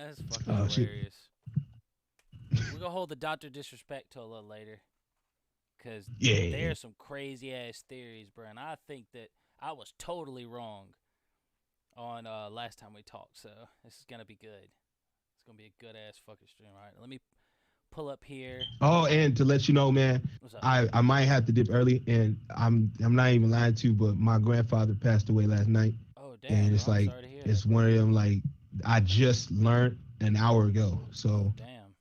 That's fucking Oh shit. hilarious. We're gonna hold the Doctor Disrespect till a little later, cause Yeah. there's some crazy ass theories, bro. And I think that I was totally wrong on last time we talked. So this is gonna be good. It's gonna be a good ass fucking stream. All right, let me pull up here. Oh, and to let you know, man, What's up? I might have to dip early, and I'm not even lying to you, but my grandfather passed away last night, Oh damn, and bro. it's I'm like sorry to hear that, it's bro. one of them like I just learned an hour ago. Oh So damn.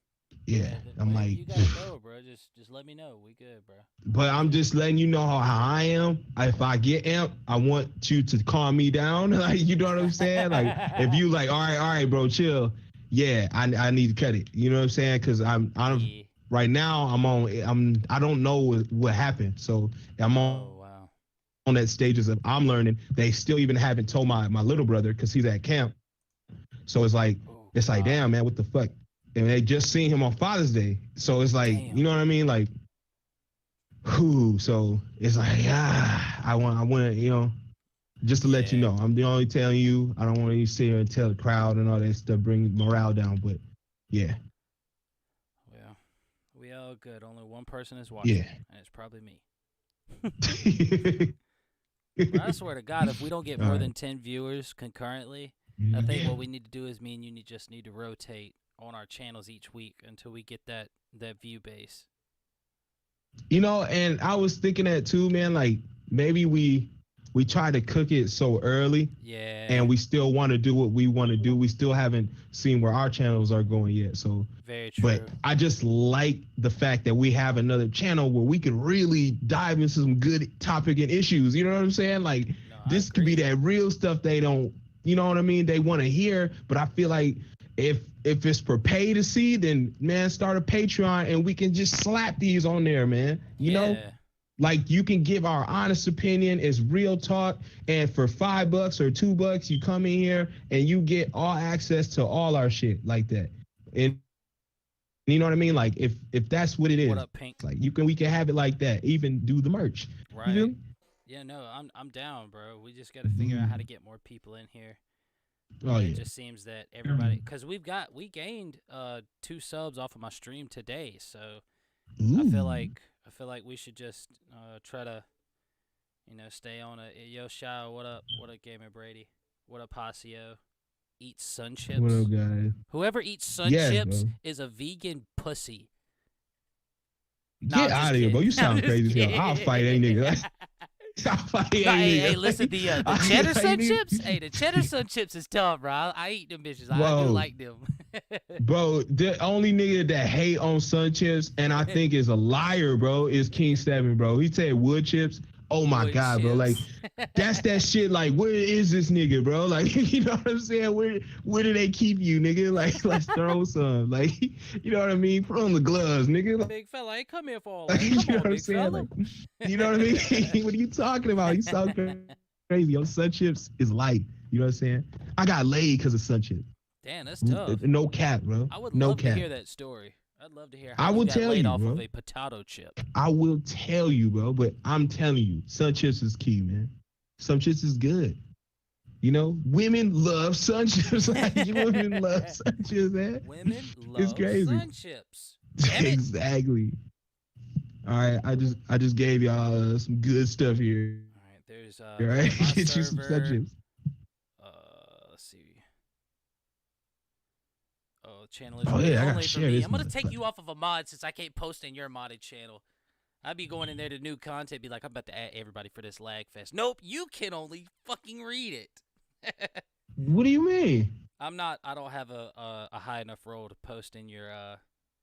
yeah, Yeah, I'm whenever like, you gotta go, bro, just let me know. We good, bro. I but I'm understand. just letting you know how I am. If I get amped, I want you to calm me down. Like you know what I'm saying? Like if you like, all right, bro, chill. Yeah, I need to cut it. You know what I'm saying? Because I'm Yeah. right now I don't know what happened. So I'm Oh wow. on that stages of I'm learning. They still even haven't told my little brother because he's at camp. So Oh it's like God. damn man, what the fuck? And they just seen him on Father's Day. So it's like you Damn. know what I mean? Like who? So it's like I want just to let you Yeah. know. I'm the only telling you. I don't want you to sit here and tell the crowd and all that stuff, bring morale down. But yeah, Well, we all good. Only one person is yeah. watching, and it's probably me. But I swear to God, if we don't get All more right. than 10 viewers concurrently, I think Yeah. what we need to do is me and you just need to rotate on our channels each week until we get that view base. And I was thinking that too, man. Like maybe we try to cook it so early, Yeah, and we still want to do what we want to do. We still haven't seen where our channels are going yet. So, very but true. I just like the fact that we have another channel where we can really dive into some good topic and issues. You know what I'm saying? Like No, I this could be agree. that real stuff they don't, you know what I mean? They want to hear, but I feel like if it's for pay to see, then man, start a Patreon and we can just slap these on there, man. Yeah, Like you can give our honest opinion. It's real talk, and for $5 or $2, you come in here and you get all access to all our shit like that. And you know what I mean? Like if that's what it what is, up, Pink? like we can have it like that. Even do the merch. You feel Right. me? Yeah, no, I'm down, bro. We just got to figure out how to Mhm. get more people in here. Oh It yeah. just seems that everybody, cause we gained 2 subs off of my stream today, so I feel Ooh. like I feel like we should just try to stay on it. Yo, Shy, what up? What up, Gamer Brady? What up, Pasio? Eat sun What up, chips. guys? Whoever eats sun Yes, chips bro. is a vegan pussy. Nah, Get I'm just out of here, bro. kidding. You I'm sound just crazy as hell. I'll fight any kidding. nigga. I'll fight No, any hey, nigga. listen, the Like, cheddar sun like, chips. Hey, the cheddar sun chips is tough, bro. I eat them bitches. I do bro, like them. bro, the only nigga that hate on sun chips and I think is a liar, bro, is King Seven, bro. He said wood chips. Oh my Wood god, bro. Like chips. that's that shit. Like, where is this nigga, bro? Like, you know what I'm saying? Where do they keep you, nigga? Like, let's throw some. Like, you know what I mean? Put on the gloves, nigga. Big fella, ain't come here for all Like, that. you Come know on, what I'm big saying? fella. Like, you know what I mean? What are you talking about? You sound crazy. Yo, sun chips is light. You know what I'm saying? I got laid because of sun chips. Damn, that's tough. No cap, bro. I would No love to cap. hear that story. I'd love to hear how I you will got tell laid you, off of bro. a potato chip. I will tell you, bro. But I'm telling you, sun chips is key, man. Sun chips is good. Women love sun chips. Like you women love sun chips, man. Women It's love crazy. sun chips. Damn it. Exactly. All right, I just gave y'all some good stuff here. All right, All right, there's get my you some sun chips. server. Let's see. Oh, channel is Oh read yeah, I gotta only for share me. this I'm gonna take motherfucker. you off of a mod since I can't post in your modded channel. I'd be going in there to new content, be like, I'm about to add everybody for this lag fest. Nope, you can only fucking read it. What do you mean? I'm not. I don't have a high enough role to post in your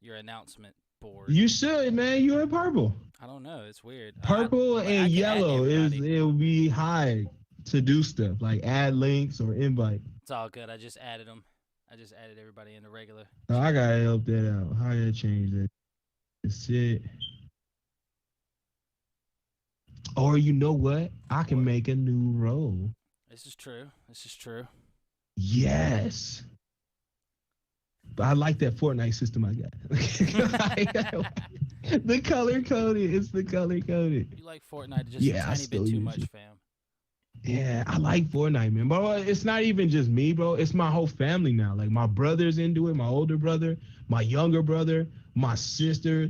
announcement board. You should, man. You in purple. I don't know. It's weird. Purple But I and can add yellow everybody. it'll be high to do stuff like add links or invite. It's all good. I just added them. I just added everybody in the regular Oh, I chat. gotta help that out. How do I change that shit? Or you know what? I can What? make a new role. This is true. This is true. Yes. But I like that Fortnite system I got. The color coded. It's the color coded. You like Fortnite just a Yeah, I tiny bit still too use much, it. fam. Yeah, I like Fortnite, man. But it's not even just me, bro. It's my whole family now. Like my brother's into it, my older brother, my younger brother, my sister,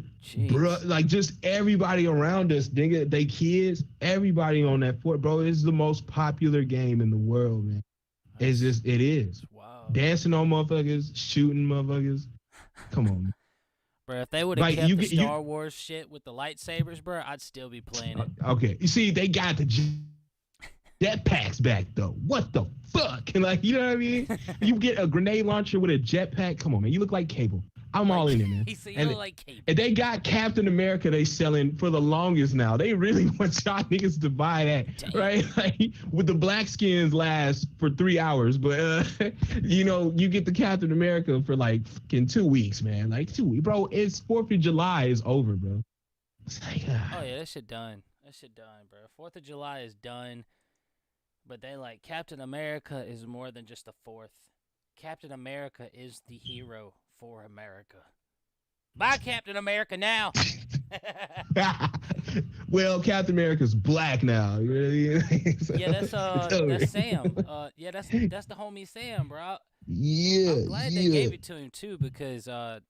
bro. Jeez. Like just everybody around us, nigga. They kids, everybody on that fort, bro. It's the most popular game in the world, man. It's That's just it is. that's wild. Dancing on motherfuckers, shooting motherfuckers. Come on, man. Bro, if they would have Like kept you the get you. Star Wars shit with the lightsabers, bro, I'd still be playing it. Okay, you see, they got the jetpacks back though. What the fuck? Like, you know what I mean? You get a grenade launcher with a jetpack. Come on, man. You look like Cable. I'm Like all in it, man. he said, you And look like Cable. and they got Captain America they selling for the longest now. They really want y'all niggas to buy that, Damn. right? Like with the black skins last for 3 hours, but you know, you get the Captain America for like fucking 2 weeks, man. Like 2 weeks, bro. It's 4th of July is over, bro. It's like, Oh yeah, that shit done. That shit done, bro. 4th of July is done. But they like Captain America is more than just the 4th. Captain America is the hero for America. Buy Captain America now. well, Captain America's black now. Yeah, It's over. that's Sam. Yeah, that's the homie Sam, bro. Yeah, I'm glad they gave it to him too because the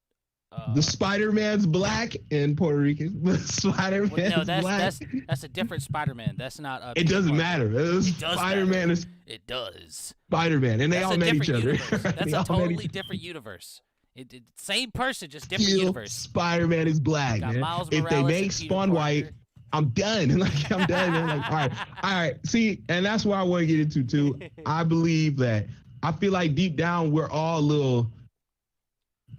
Spider-Man's black and Puerto Rican. The well, Spider-Man's no, black. that's a different Spider-Man. That's not It Peter doesn't Parker. matter. It does Spider-Man matter. is It does. Spider-Man, and they That's all a met each different other. universe. That's They a all met totally each- different universe. It same person, just different Still, universe. Spider-Man is black, Got man. Miles If they Morales make and Peter Spawn white, Parker. I'm done. Like I'm done. Man. Like, all right. See, and that's what I want to get into too. I believe that. I feel like deep down we're all a little.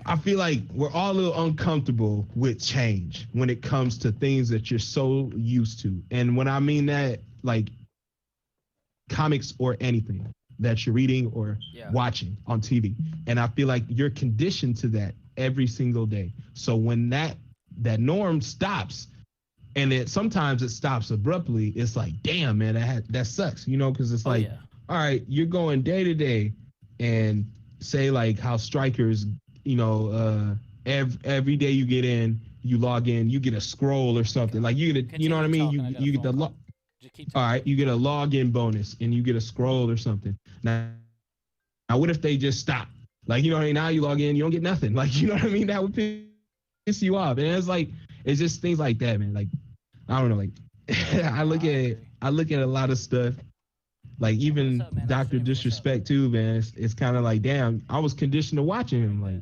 I feel like we're all a little uncomfortable with change when it comes to things that you're so used to. And when I mean that, like comics or anything that you're reading or Yeah. watching on TV. And I feel like you're conditioned to that every single day. So when that norm stops, and it sometimes it stops abruptly, it's like, damn, man, that sucks, you know, because it's Oh like, yeah. all right, you're going day to day, and say like how strikers, you know, every day you get in, you log in, you get a scroll or something, like you get, you know what I mean? Continue talking, I got a You get the phone call. Just keep all talking. right, you get a login bonus, and you get a scroll or something. Now what if they just stop? Like, you know what I mean? Now you log in, you don't get nothing. Like, you know what I mean? That would piss you off. And it's like, it's just things like that, man. Like, I don't know. Like, I look at a lot of stuff. Like even What's up, man? Doctor What's up? Disrespect too, man. It's kind of like, damn, I was conditioned to watching him, like,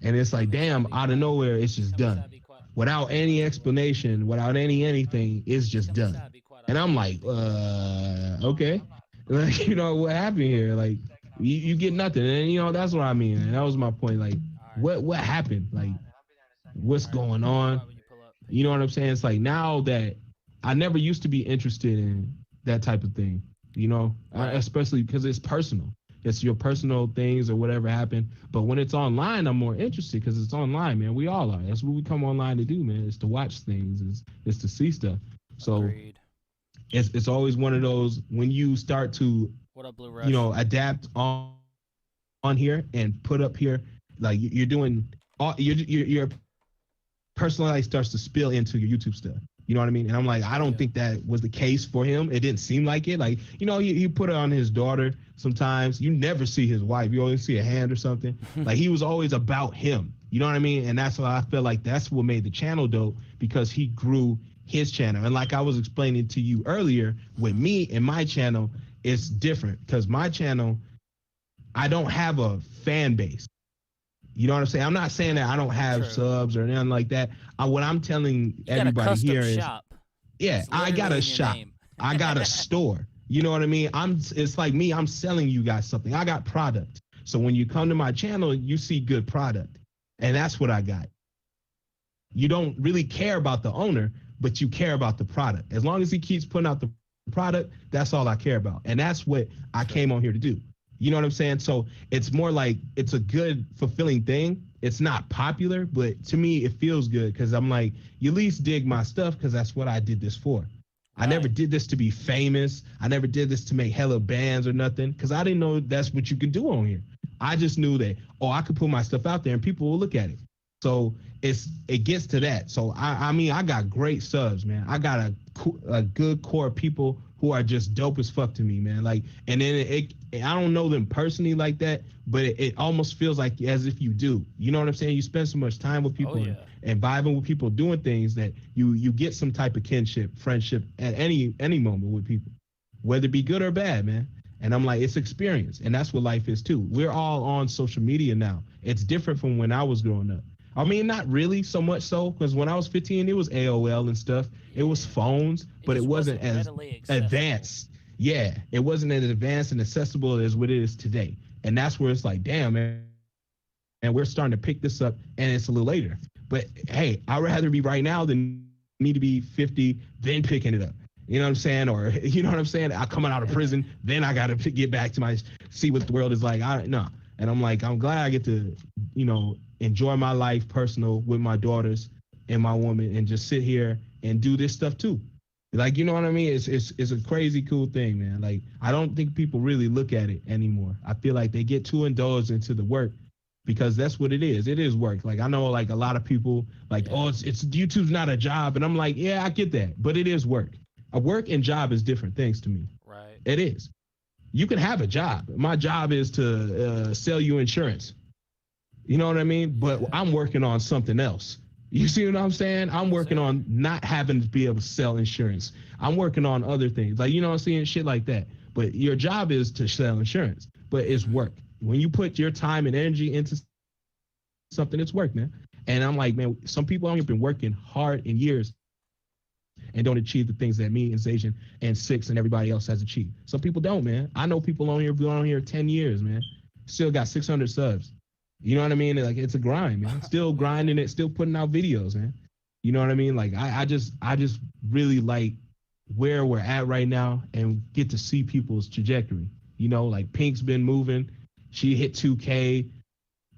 and it's like, damn, out of nowhere, it's just done without any explanation, without anything. It's just done. And I'm like, okay, like, you know what happened here? Like, you get nothing, and you know that's what I mean. And that was my point. Like, what happened? Like, what's going on? You know what I'm saying? It's like now that I never used to be interested in that type of thing, you know, especially because it's personal. It's your personal things or whatever happened. But when it's online, I'm more interested because it's online, man. We all are. That's what we come online to do, man. It's to watch things. It's to see stuff. So Agreed. it's always one of those when you start to, What up, Blue Rush? you know, adapt on here and put up here, like you're doing all your personal life starts to spill into your YouTube stuff. You know what I mean? And I'm like, I don't think that was the case for him. It didn't seem like it. Like, you know, he put it on his daughter sometimes. You never see his wife. You always see a hand or something. Like, he was always about him. You know what I mean? And that's why I feel like that's what made the channel dope, because he grew his channel. And like I was explaining to you earlier, with me and my channel, it's different because my channel, I don't have a fan base. You know what I'm saying? I'm not saying that I don't have subs or anything like that. What I'm telling You got a everybody custom here is, shop. yeah, It's I got literally a in your shop. name. I got a store. You know what I mean? It's like me, I'm selling you guys something. I got product. So when you come to my channel, you see good product. And that's what I got. You don't really care about the owner, but you care about the product. As long as he keeps putting out the product, that's all I care about. And that's what I came on here to do. You know what I'm saying? So it's more like it's a good, fulfilling thing. It's not popular, but to me, it feels good because I'm like, you at least dig my stuff because that's what I did this for. I never did this to be famous. I never did this to make hella bands or nothing because I didn't know that's what you could do on here. I just knew that, I could put my stuff out there and people will look at it. So it gets to that. So I mean, I got great subs, man. I got a good core of people who are just dope as fuck to me, man. Like, and then I don't know them personally like that, but it almost feels like as if you do. You know what I'm saying? You spend so much time with people and vibing with people, doing things that you get some type of kinship, friendship at any moment with people, whether it be good or bad, man. And I'm like, it's experience, and that's what life is too. We're all on social media now. It's different from when I was growing up. I mean, not really so much so, because when I was 15, it was AOL and stuff. It was phones, but it wasn't as advanced. Yeah, it wasn't as advanced and accessible as what it is today. And that's where it's like, damn, man. And we're starting to pick this up, and it's a little later. But hey, I'd rather be right now than me to be 50, then picking it up. You know what I'm saying? Or, you know what I'm saying? I'm coming out of prison, then I got to get back to see what the world is like. No. And I'm like, I'm glad I get to, enjoy my life personal with my daughters and my woman and just sit here and do this stuff too. Like, you know what I mean? It's a crazy cool thing, man. Like, I don't think people really look at it anymore. I feel like they get too indulged into the work because that's what it is. It is work. Like, I know like a lot of people like, oh, it's YouTube's not a job. And I'm like, yeah, I get that, but it is work. A work and job is different things to me. Right. It is. You can have a job. My job is to sell you insurance. You know what I mean? But I'm working on something else. You see what I'm saying? I'm working on not having to be able to sell insurance. I'm working on other things. Like, you know what I'm saying? Shit like that. But your job is to sell insurance. But it's work. When you put your time and energy into something, it's work, man. And I'm like, man, some people have been working hard in years and don't achieve the things that me and Zajan and Six and everybody else has achieved. Some people don't, man. I know people on here been on here 10 years, man. Still got 600 subs. You know what I mean? Like, it's a grind, man. Still grinding it, still putting out videos, man. You know what I mean? Like, I just really like where we're at right now and get to see people's trajectory. You know, like Pink's been moving. She hit 2K.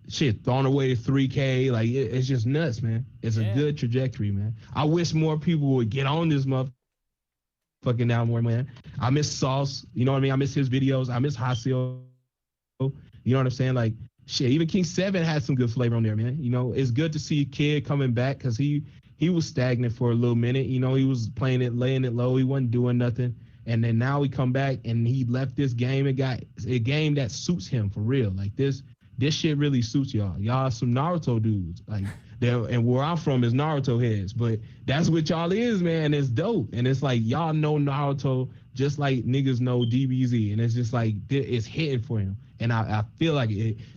Shit, on her way to 3K. Like, it's just nuts, man. It's a good trajectory, man. I wish more people would get on this motherfucking now more, man. I miss Sauce. You know what I mean? I miss his videos. I miss Hasio. You know what I'm saying? Like, shit, even King 7 had some good flavor on there, man. You know, it's good to see Kid coming back because he was stagnant for a little minute. You know, he was playing it, laying it low. He wasn't doing nothing. And then now he come back and he left this game and got a game that suits him for real. Like, this shit really suits y'all. Y'all some Naruto dudes. Like, and where I'm from is Naruto heads. But that's what y'all is, man. It's dope. And it's like, y'all know Naruto just like niggas know DBZ. And it's just like, it's hitting for him. And I feel like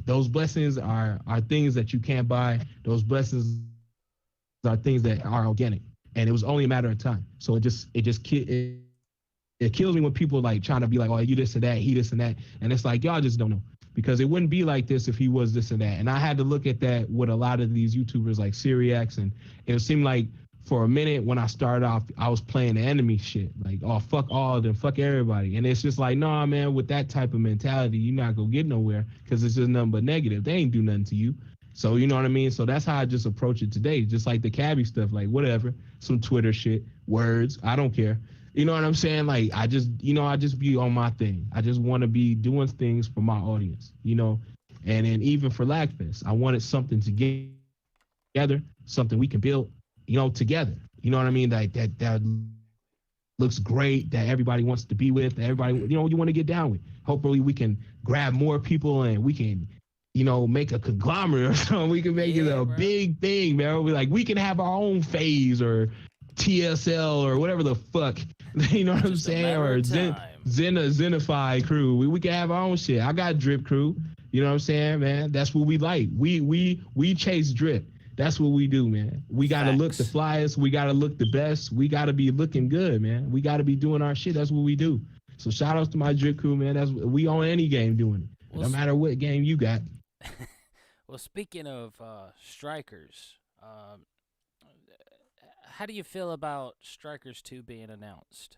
those blessings are things that you can't buy. Those blessings are things that are organic. And it was only a matter of time. So it kills me when people like trying to be like, oh, you this and that, he this and that. And it's like, y'all just don't know. Because it wouldn't be like this if he was this and that. And I had to look at that with a lot of these YouTubers like Syriax. And it seemed like for a minute when I started off, I was playing the enemy shit. Like, oh, fuck all of them, fuck everybody. And it's just like, nah, man, with that type of mentality, you're not going to get nowhere because it's just nothing but negative. They ain't do nothing to you. So, you know what I mean? So that's how I just approach it today. Just like the cabbie stuff, like whatever, some Twitter shit, words, I don't care. You know what I'm saying? Like, I just be on my thing. I just want to be doing things for my audience, you know? And then even for Lagfest, I wanted something to get together, something we can build, you know, together. You know what I mean? That looks great, that everybody wants to be with, that everybody, you know, you want to get down with. Hopefully we can grab more people and we can, you know, make a conglomerate or something. We can make it a big thing, man. We can have our own phase or TSL or whatever the fuck, you know what I'm saying? Or Zenify crew. We can have our own shit. I got Drip crew. You know what I'm saying, man? That's what we like. We chase drip. That's what we do, man. We got to look the flyest. We got to look the best. We got to be looking good, man. We got to be doing our shit. That's what we do. So shout outs to my drip crew, man. We on any game doing it. No matter what game you got. Well, speaking of strikers, how do you feel about Strikers 2 being announced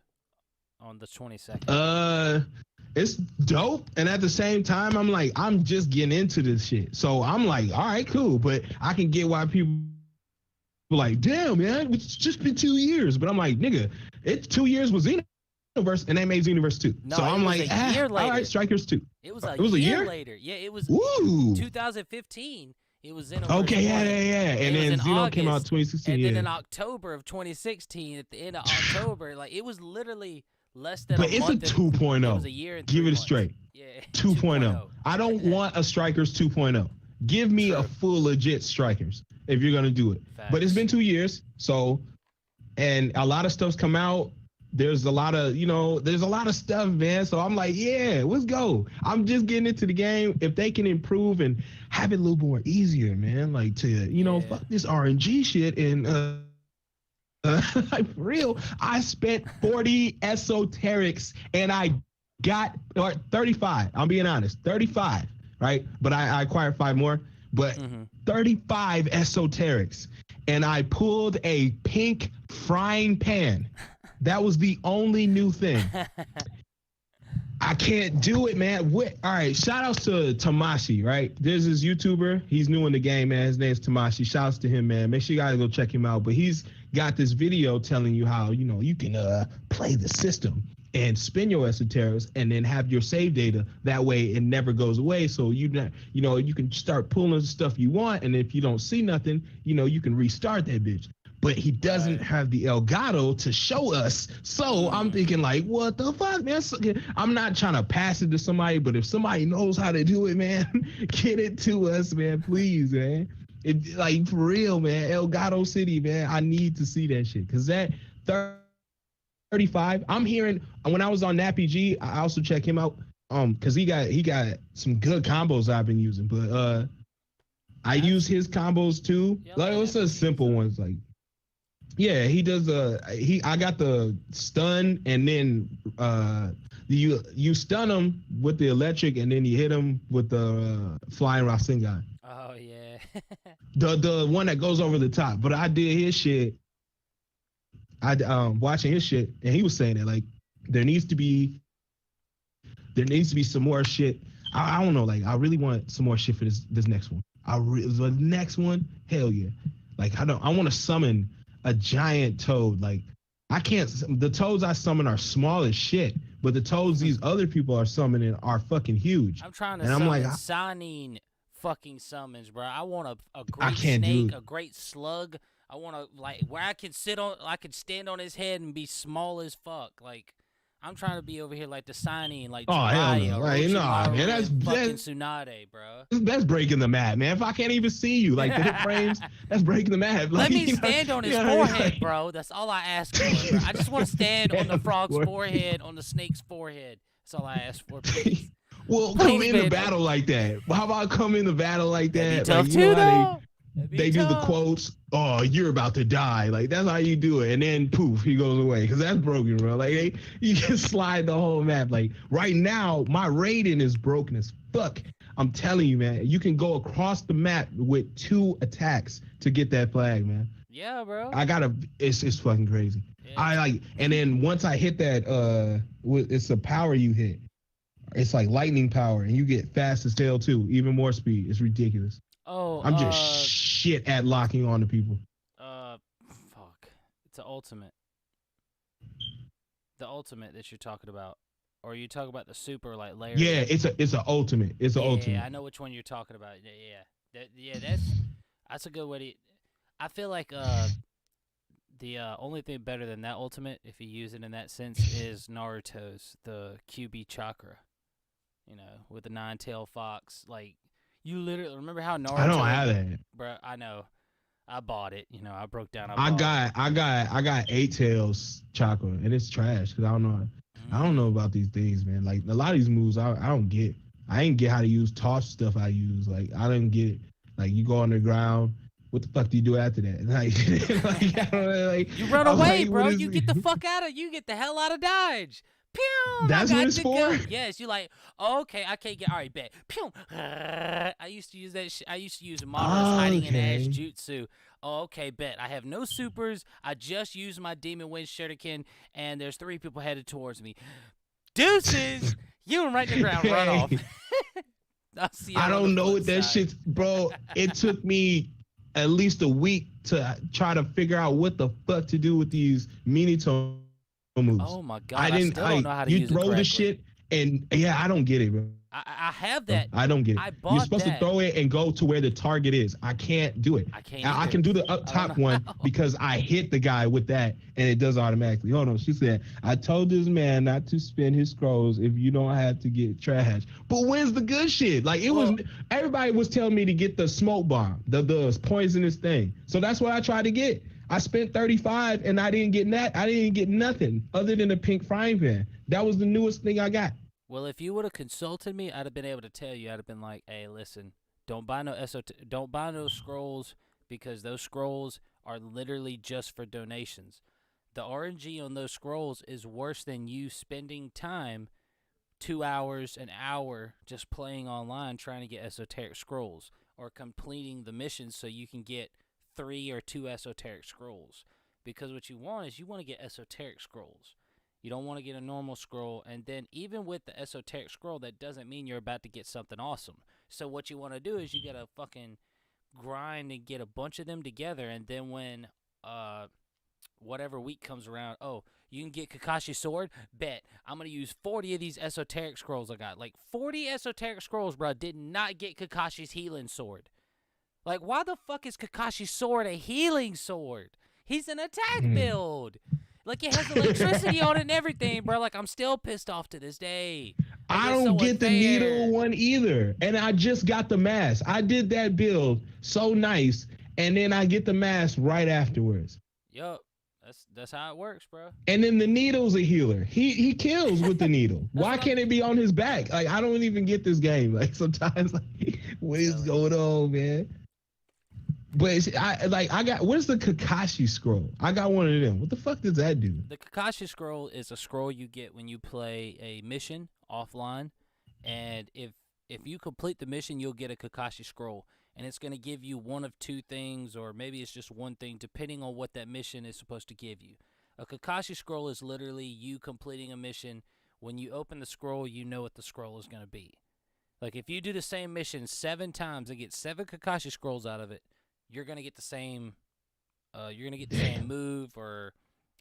on the 22nd? It's dope, and at the same time, I'm like, I'm just getting into this shit. So I'm like, all right, cool, but I can get why people like, damn, man, it's just been 2 years. But I'm like, nigga, it's 2 years with Xenoverse, and they made Xenoverse 2. No, so I'm like, all right, Strikers 2. It was a year later. Yeah, it was 2015. It was Xenoverse. Okay, yeah. And then Xeno came out 2016. And then in October of 2016, at the end of October, like, it was literally less than But a it's a month. 2.0. It was a year and Give 3 it a months. straight. Yeah. 2.0. I don't want a Strikers 2.0. Give me a True. full legit Strikers if you're gonna do it. But it's Facts. been 2 years, so and a lot of stuff's come out. There's a lot of, there's a lot of stuff, man. So I'm like, yeah, let's go. I'm just getting into the game. If they can improve and have it a little more easier, man, like to, fuck this RNG shit and like for real, I spent 40 esoterics and I got or 35. I'm being honest, 35, right? But I acquired 5 more, but 35 esoterics, and I pulled a pink frying pan. That was the only new thing. I can't do it, man. All right, shout outs to Tamashi, right? There's this YouTuber. He's new in the game, man. His name's Tamashi. Shouts to him, man. Make sure you guys go check him out. But he's got this video telling you how, you can play the system and spin your esoterics and then have your save data. That way it never goes away. So you can start pulling the stuff you want. And if you don't see nothing, you can restart that bitch. But he doesn't have the Elgato to show us. So I'm thinking like, what the fuck, man? I'm not trying to pass it to somebody, but if somebody knows how to do it, man, get it to us, man, please, man. Like for real, man. Elgato City, man. I need to see that shit. Cause that 35, I'm hearing when I was on Nappy G, I also check him out. Cause he got some good combos I've been using. But I use his combos too. Yeah, like what's the simple ones like? Yeah, he does. I got the stun, and then you stun him with the electric, and then you hit him with the flying Rasengan. Oh yeah. the one that goes over the top. But I did his shit. I watching his shit, and he was saying that like there needs to be some more shit. I don't know. Like I really want some more shit for this next one. The next one, hell yeah. Like I want to summon a giant toad. Like I can't. The toads I summon are small as shit, but the toads these other people are summoning are fucking huge. I'm trying to summon signing fucking summons, bro. I want a great snake, a great slug. I want to like where I can stand on his head and be small as fuck. Like I'm trying to be over here like the signing, like Jiraiya, no. Like, nah, man, that's fucking Tsunade, bro. That's breaking the map, man. If I can't even see you, like the hit frames, that's breaking the map. Like, Let me stand on his forehead, bro. That's all I ask for. Bro. I just want to stand on the frog's forehead, on the snake's forehead. That's all I ask for, please. Well, come in the battle like that. How about come in the battle like that? That'd be tough too, though. They do the quotes. Oh, you're about to die. Like that's how you do it, and then poof, he goes away because that's broken, bro. Like you can slide the whole map. Like right now, my Raiden is broken as fuck. I'm telling you, man. You can go across the map with 2 attacks to get that flag, man. Yeah, bro. It's fucking crazy. Yeah. And then once I hit that, it's a power you hit. It's like lightning power, and you get fast as hell too. Even more speed. It's ridiculous. Oh, I'm just shit at locking on to people. Fuck. It's the ultimate. The ultimate that you're talking about, or you talk about the super like layer. Yeah, it's an ultimate. It's an ultimate. Yeah, I know which one you're talking about. Yeah, that's a good way to. I feel like the only thing better than that ultimate, if you use it in that sense, is Naruto's the QB chakra. With the 9-tailed fox, like. You literally remember how Naruto? I don't have that, bro. I know. I bought it. I broke down. I got 8 tails chakra, and it's trash because I don't know. I don't know about these things, man. Like a lot of these moves, I don't get. I didn't get how to use toss stuff. I use like I didn't get it. Like you go underground. What the fuck do you do after that? Like I don't know, like you run away, like, bro. You get the fuck out of. You get the hell out of Dodge. Pew! That's what it's for? Yes, you're like, okay, I can't get, all right, bet. Pew! I used to use that I used to use Madara's hiding in Ash Jutsu. Oh, okay, bet. I have no supers. I just used my Demon Wind Shuriken, and there's 3 people headed towards me. Deuces! You were right in the ground, run off. I don't know what that shit's, bro. It took me at least a week to try to figure out what the fuck to do with these Minato moves. Oh my god! I still don't know how to use it correctly. You throw the shit, and yeah, I don't get it, bro. I I have that. I don't get it. I You're bought supposed to that. throw it and go to where the target is. I can't do it. I can't I either. can do the up I don't top know one how. because I hit the guy with that and it does automatically. Hold on. She said, I told this man not to spin his scrolls if you don't have to get trash. But where's the good shit? Like it was, everybody was telling me to get the smoke bomb, the poisonous thing. So that's what I tried to get. I spent 35 and I didn't get that. I didn't get nothing other than a pink frying pan. That was the newest thing I got. Well, if you would have consulted me, I'd have been able to tell you. I'd have been like, "Hey, listen, don't buy no don't buy no scrolls because those scrolls are literally just for donations. The RNG on those scrolls is worse than you spending time 2 hours, an hour just playing online trying to get esoteric scrolls or completing the missions so you can get 3 or 2 esoteric scrolls. Because what you want is you want to get esoteric scrolls. You don't want to get a normal scroll, and then even with the esoteric scroll, that doesn't mean you're about to get something awesome. So what you want to do is you got to fucking grind and get a bunch of them together, and then when whatever week comes around, oh, you can get Kakashi Sword? Bet. I'm going to use 40 of these esoteric scrolls I got. Like, 40 esoteric scrolls, bro, did not get Kakashi's healing sword. Like, why the fuck is Kakashi's sword a healing sword? He's an attack build. Like, it has electricity on it and everything, bro. Like, I'm still pissed off to this day. Like, I don't get the needle one either. And I just got the mask. I did that build so nice, and then I get the mask right afterwards. Yup. That's how it works, bro. And then the needle's a healer. He kills with the needle. Why can't it be on his back? Like, I don't even get this game. Like, sometimes, like, what is going on, man? But I got, where's the Kakashi scroll? I got one of them. What the fuck does that do? The Kakashi scroll is a scroll you get when you play a mission offline, and if you complete the mission, you'll get a Kakashi scroll, and it's going to give you one of two things, or maybe it's just one thing, depending on what that mission is supposed to give you. A Kakashi scroll is literally you completing a mission. When you open the scroll, you know what the scroll is going to be. Like, if you do the same mission 7 times and get 7 Kakashi scrolls out of it, you're gonna get the same. You're gonna get the same move or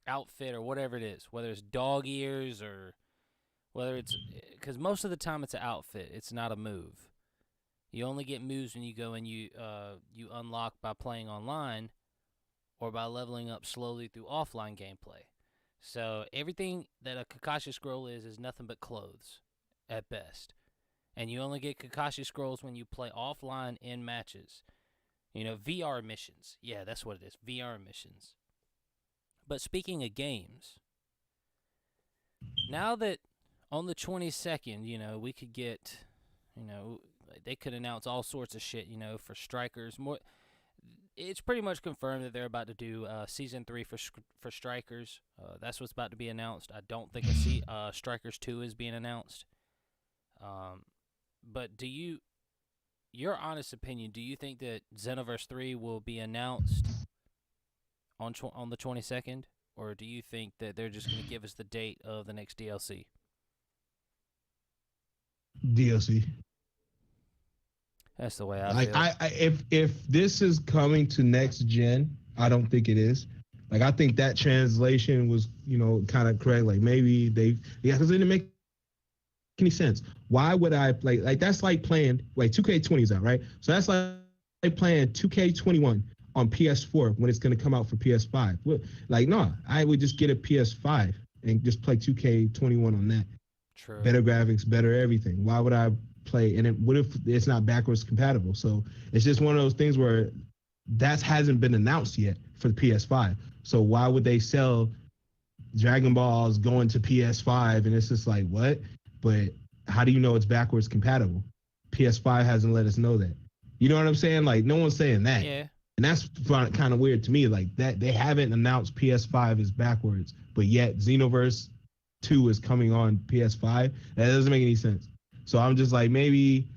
outfit or whatever it is, whether it's dog ears or whether it's, because most of the time it's an outfit. It's not a move. You only get moves when you go and you unlock by playing online or by leveling up slowly through offline gameplay. So everything that a Kakashi scroll is nothing but clothes at best, and you only get Kakashi scrolls when you play offline in matches. You know, VR missions. Yeah, that's what it is. VR missions. But speaking of games, now that on the 22nd, you know, we could get, you know, they could announce all sorts of shit, you know, for Strikers. More, it's pretty much confirmed that they're about to do Season 3 for Strikers. That's what's about to be announced. I don't think Strikers 2 is being announced. But your honest opinion, do you think that Xenoverse 3 will be announced on the 22nd? Or do you think that they're just going to give us the date of the next DLC? DLC. That's the way I feel. If this is coming to next gen, I don't think it is. Like, I think that translation was, you know, kind of correct. Like, maybe because it didn't make any sense. Why would I play, like, that's like playing, like, 2K20 is out, right? So that's like playing 2K21 on PS4 when it's going to come out for PS5. Like, no, I would just get a PS5 and just play 2K21 on that. True. Better graphics, better everything. Why would I play? And what if it's not backwards compatible? So it's just one of those things where that hasn't been announced yet for the PS5. So why would they sell Dragon Balls going to PS5? And it's just like, what? But how do you know it's backwards compatible? PS5 hasn't let us know that. You know what I'm saying? Like, no one's saying that. Yeah. And that's kind of weird to me. Like, that they haven't announced PS5 is backwards, but yet Xenoverse 2 is coming on PS5. That doesn't make any sense. So I'm just like, maybe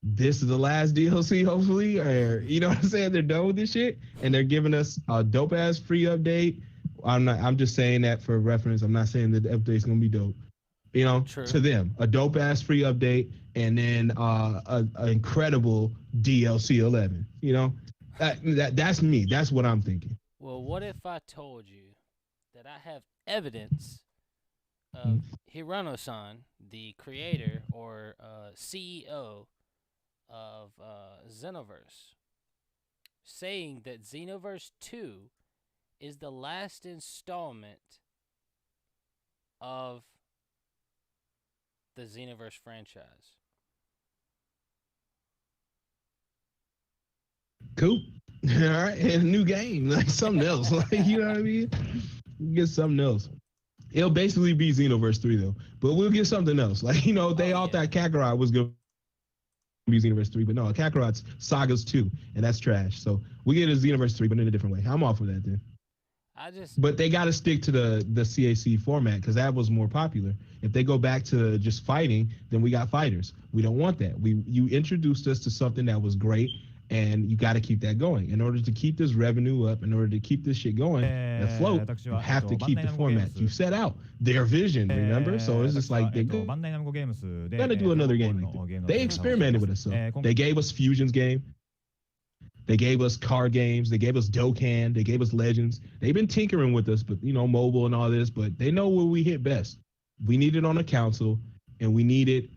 this is the last DLC, hopefully, or, you know what I'm saying? They're done with this shit and they're giving us a dope ass free update. I'm just saying that for reference. I'm not saying that the update's gonna be dope. You know, True. To them, a dope ass free update and then an incredible DLC 11. You know, that's me. That's what I'm thinking. Well, what if I told you that I have evidence of Hirono-san, the creator or CEO of Xenoverse, saying that Xenoverse 2 is the last installment of the Xenoverse franchise. Cool. All right, and a new game, like something else. Like, you know what I mean? Get something else. It'll basically be Xenoverse 3 though, but we'll get something else. Like, you know, they all thought Kakarot was gonna be Xenoverse 3, but no, Kakarot's Sagas 2, and that's trash. So we get a Xenoverse 3, but in a different way. I'm off of that then. But they got to stick to the CAC format because that was more popular. If they go back to just fighting, then we got fighters. We don't want that. You introduced us to something that was great, and you got to keep that going. In order to keep this revenue up, in orre to keep this shit going, afloat, you have to keep the format you set out. Their vision, remember? So it's just like they're gonna do another game like that. They experimented with us. So they gave us Fusions game. They gave us card games. They gave us Dokkan. They gave us Legends. They've been tinkering with us, but you know, mobile and all this. But they know where we hit best. We need it on a console, and we need it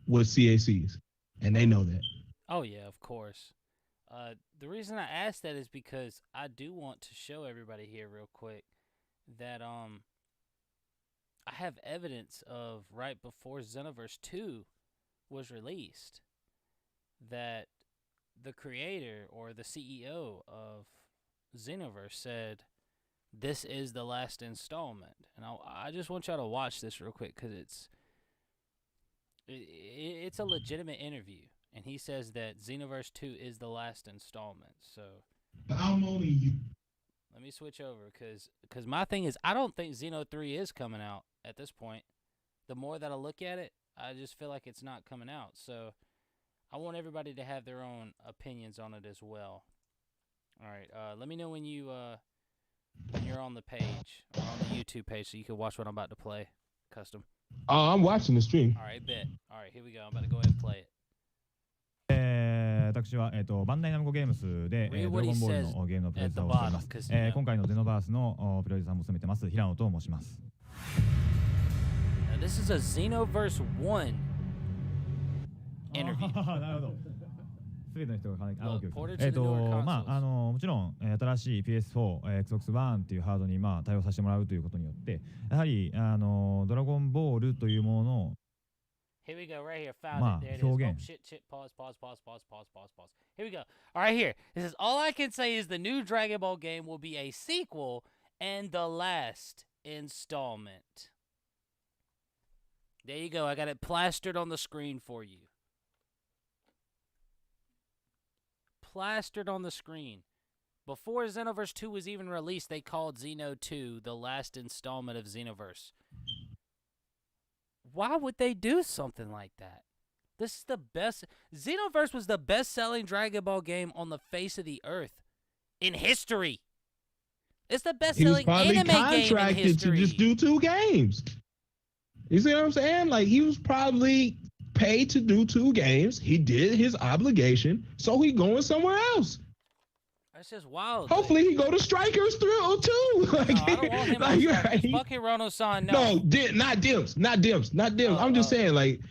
with CACs, and they know that. Oh yeah, of course. The reason I asked that is because I do want to show everybody here real quick that I have evidence of right before Xenoverse 2 was released that the creator or the CEO of Xenoverse said, "This is the last installment." And I just want y'all to watch this real quick because it's a legitimate interview. And he says that Xenoverse 2 is the last installment. So I'm only you. Let me switch over because my thing is I don't think Xeno 3 is coming out at this point. The more that I look at it, I just feel like it's not coming out. So I want everybody to have their own opinions on it as well. All right, let me know when you're on the page, or on the YouTube page, so you can watch what I'm about to play. Custom. Oh, I'm watching the stream. All right, bet. All right, here we go. I'm about to go ahead and play it. 私は、バンダイナムコゲームスで、ドラゴンボールのゲームのプロデューサーをしています。今回のゼノバースのプロデューサーも務めてます平野と申します。Now, this is a Xenoverse 1 interview. なるほど。すべての人がもちろん新しい PS4、Xbox One っていうハードに対応させてもらうということによって、やはりドラゴンボールというものの Here we go, right here. Found it. There it is. Oh, shit. Pause. Here we go. All right, here. This is all I can say is the new Dragon Ball game will be a sequel and the last installment. There you go. I got it plastered on the screen for you. Plastered on the screen. Before Xenoverse 2 was even released, they called Xeno 2 the last installment of Xenoverse. Why would they do something like that? This is the best. Xenoverse was the best-selling Dragon Ball game on the face of the earth in history. It's the best-selling anime game in history. He was probably contracted to just do 2 games. You see what I'm saying? Like, he was probably paid to do 2 games. He did his obligation, so he going somewhere else. That's just wild. Hopefully he go to Strikers Thrill too. Like, no, I don't want him on Strikers. Fuck Hirono-san, no. No, not Dims. I'm just saying, like,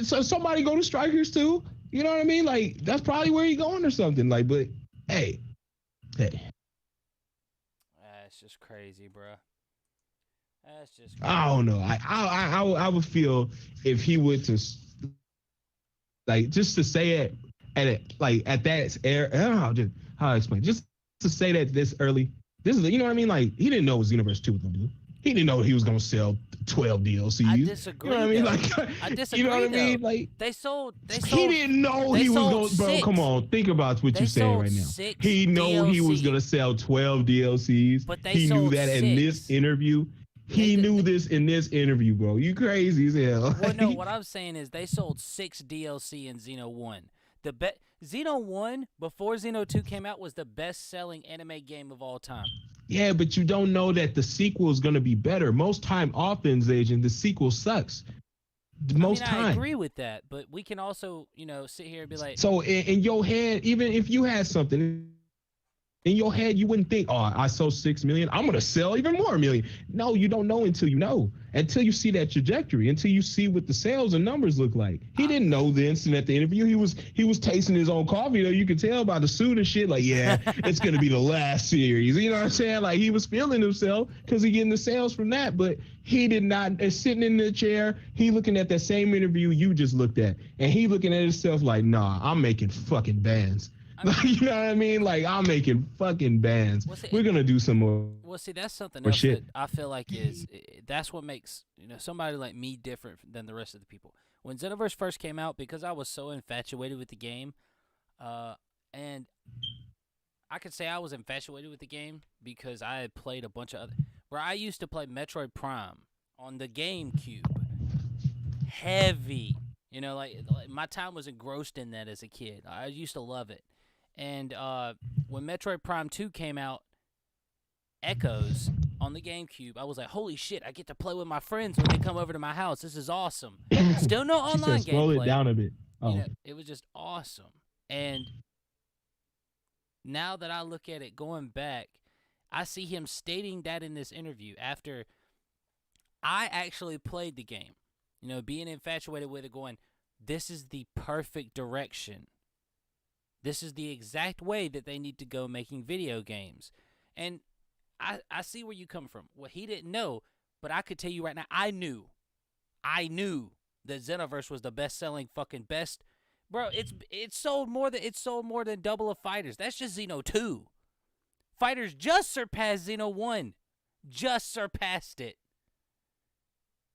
so somebody go to Strikers too. You know what I mean? Like, that's probably where he going or something. Like, but hey. That's just crazy, bro. That's just crazy. I don't know. I would feel if he would to, like, just to say it at that air. I don't know how I explain. Just to say that this early, this is, you know what I mean? Like, he didn't know what Xenoverse 2 was gonna do. He didn't know he was gonna sell 12 DLCs. I disagree. You know what I mean? Like, I disagree. You know what I mean? Like, they sold. He didn't know he was going. Bro, come on, think about what you're saying right now. He know he was gonna sell 12 DLCs. But he knew that in this interview. He knew this in this interview, bro. You crazy as hell. Well, no, what I'm saying is they sold 6 DLC in Xeno 1. Xeno 1, before Xeno 2 came out, was the best-selling anime game of all time. Yeah, but you don't know that the sequel is going to be better. Most time, offense agent, the sequel sucks. I agree with that, but we can also, sit here and be like... So in your head, even if you had something in your head, you wouldn't think, oh, I sold 6 million, I'm gonna sell even more million. No, you don't know until you know, until you see that trajectory, until you see what the sales and numbers look like. He didn't know the instant at the interview. He was tasting his own coffee, though. You could tell by the suit and shit, like, yeah, it's gonna be the last series. You know what I'm saying? Like, he was feeling himself because he getting the sales from that, but he did not. Sitting in the chair, he looking at that same interview you just looked at, and he looking at himself like, nah, I'm making fucking bands. You know what I mean? Like, I'm making fucking bands. We're gonna do some more. Well, see, that's something else that I feel like that's what makes somebody like me different than the rest of the people. When Xenoverse first came out, because I was so infatuated with the game, and I could say I was infatuated with the game because I had played a bunch of other. Where I used to play Metroid Prime on the GameCube, heavy. Like my time was engrossed in that as a kid. I used to love it. And when Metroid Prime 2 came out, Echoes on the GameCube, I was like, holy shit, I get to play with my friends when they come over to my house. This is awesome. Still no online gameplay. Slow it down a bit. Oh. It was just awesome. And now that I look at it going back, I see him stating that in this interview after I actually played the game. Being infatuated with it, going, this is the perfect direction. This is the exact way that they need to go making video games. And I see where you come from. Well, he didn't know, but I could tell you right now, I knew that Xenoverse was the best-selling fucking best. Bro, it sold more than double of Fighters. That's just Xeno 2. Fighters just surpassed Xeno 1. Just surpassed it.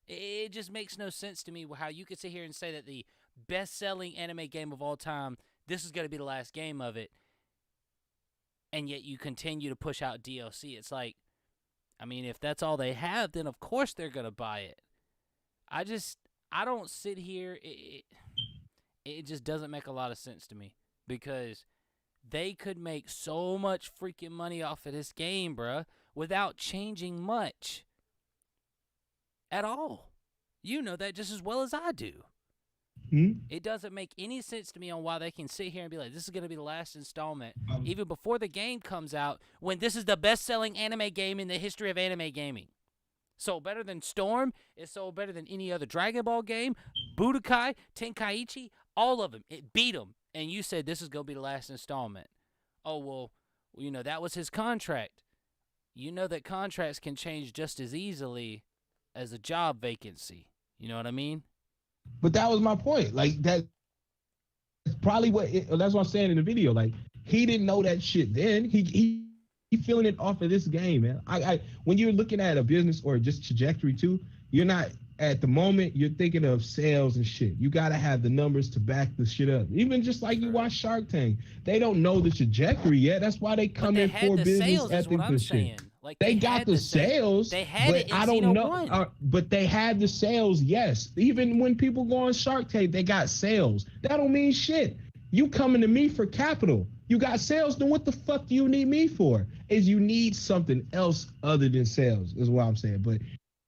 It just makes no sense to me how you could sit here and say that the best-selling anime game of all time, this is going to be the last game of it, and yet you continue to push out DLC. It's like, I mean, if that's all they have, then of course they're going to buy it. I don't sit here. It just doesn't make a lot of sense to me because they could make so much freaking money off of this game, bruh, without changing much at all. You know that just as well as I do. It doesn't make any sense to me on why they can sit here and be like, this is going to be the last installment, even before the game comes out, when this is the best-selling anime game in the history of anime gaming. Sold better than Storm. It sold better than any other Dragon Ball game. Budokai, Tenkaichi, all of them. It beat them. And you said this is going to be the last installment. Oh, well, that was his contract. You know that contracts can change just as easily as a job vacancy. You know what I mean? But that was my point. Like, that's probably that's what I'm saying in the video. Like, he didn't know that shit then. He feeling it off of this game, man. I when you're looking at a business or just trajectory too, you're not at the moment, you're thinking of sales and shit. You got to have the numbers to back the shit up. Even just like you watch Shark Tank, they don't know the trajectory yet. That's why they come in for business ethics and shit. Like they got the sales. They had it in I don't know. Xeno 1. But they had the sales, yes. Even when people go on Shark Tank, they got sales. That don't mean shit. You coming to me for capital. You got sales, then what the fuck do you need me for? Is you need something else other than sales, is what I'm saying. But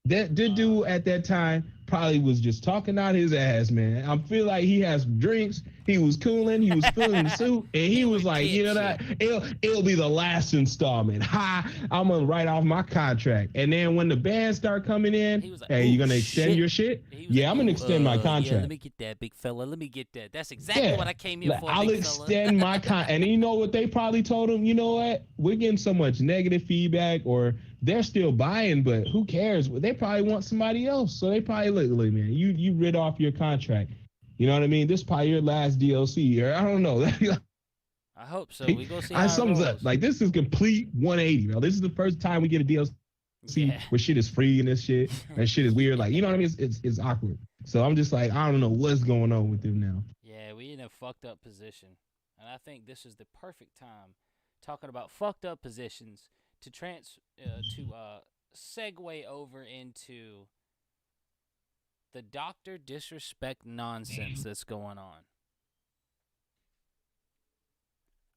that dude at that time probably was just talking out his ass, man. I feel like he had some drinks. He was cooling. He was feeling the suit, and he was like, that it'll be the last installment. I'm gonna write off my contract. And then when the bands start coming in, like, hey, you gonna extend your shit? Yeah, I'm gonna extend my contract. Yeah, let me get that, big fella. Let me get that. That's exactly what I came here for. I'll extend my contract. And you know what they probably told him? You know what? We're getting so much negative feedback, or they're still buying, but who cares? They probably want somebody else. So they probably look, man, you rid off your contract. You know what I mean? This is probably your last DLC, or I don't know. I hope so. We go see how it sums rolls. up. Like, this is complete 180, bro. This is the first time we get a DLC where shit is free and this shit, and shit is weird. Like, you know what I mean? It's awkward. So I'm just like, I don't know what's going on with them now. Yeah, we in a fucked up position, and I think this is the perfect time, talking about fucked up positions, to segue over into the doctor disrespect nonsense that's going on.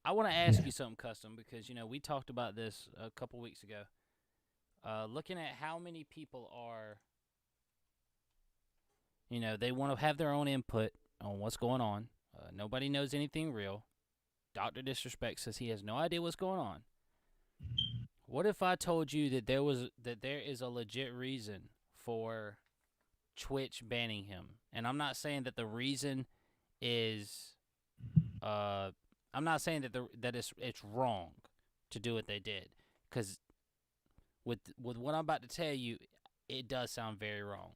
I want to ask you something, Custom, because, we talked about this a couple weeks ago. Looking at how many people are, they want to have their own input on what's going on. Nobody knows anything real. Dr. Disrespect says he has no idea what's going on. What if I told you that there is a legit reason for Twitch banning him? And I'm not saying that the reason is I'm not saying that it's wrong to do what they did, cuz with what I'm about to tell you, it does sound very wrong.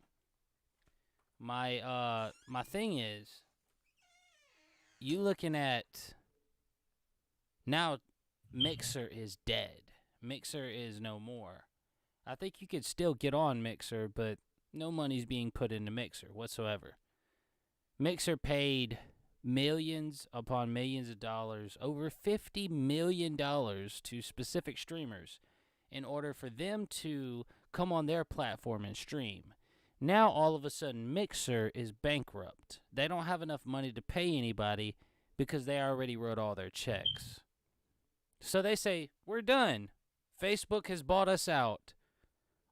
My thing is, you looking at now, Mixer is dead. Mixer is no more. I think you could still get on Mixer, but no money's being put into Mixer whatsoever. Mixer paid millions upon millions of dollars, over $50 million to specific streamers in order for them to come on their platform and stream. Now, all of a sudden, Mixer is bankrupt. They don't have enough money to pay anybody because they already wrote all their checks. So they say, we're done. Facebook has bought us out.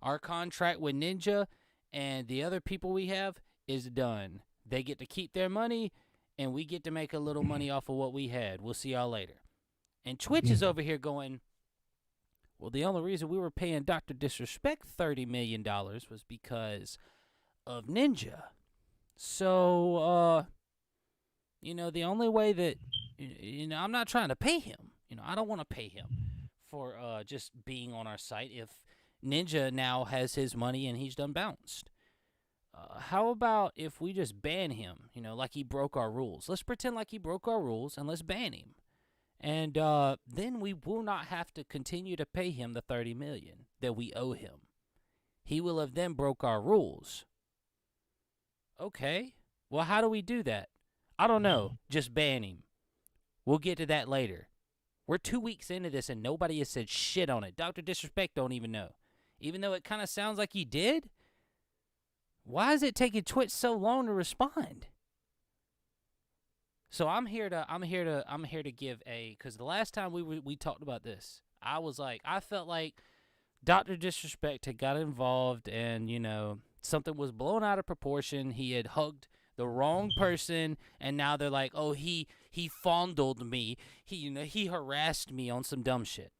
Our contract with Ninja and the other people we have is done. They get to keep their money, and we get to make a little money off of what we had. We'll see y'all later. And Twitch is over here going, well, the only reason we were paying Dr. Disrespect $30 million was because of Ninja. So, the only way that, I'm not trying to pay him. I don't want to pay him for just being on our site if Ninja now has his money and he's done bounced. How about if we just ban him, like he broke our rules? Let's pretend like he broke our rules and let's ban him. And then we will not have to continue to pay him the $30 million that we owe him. He will have then broke our rules. Okay. Well, how do we do that? I don't know. Just ban him. We'll get to that later. We're 2 weeks into this and nobody has said shit on it. Dr. Disrespect don't even know. Even though it kind of sounds like he did. Why is it taking Twitch so long to respond? So I'm here to give because the last time we talked about this, I felt like Dr. Disrespect had got involved and, something was blown out of proportion. He had hugged the wrong person, and now they're like, oh, he fondled me. He harassed me on some dumb shit.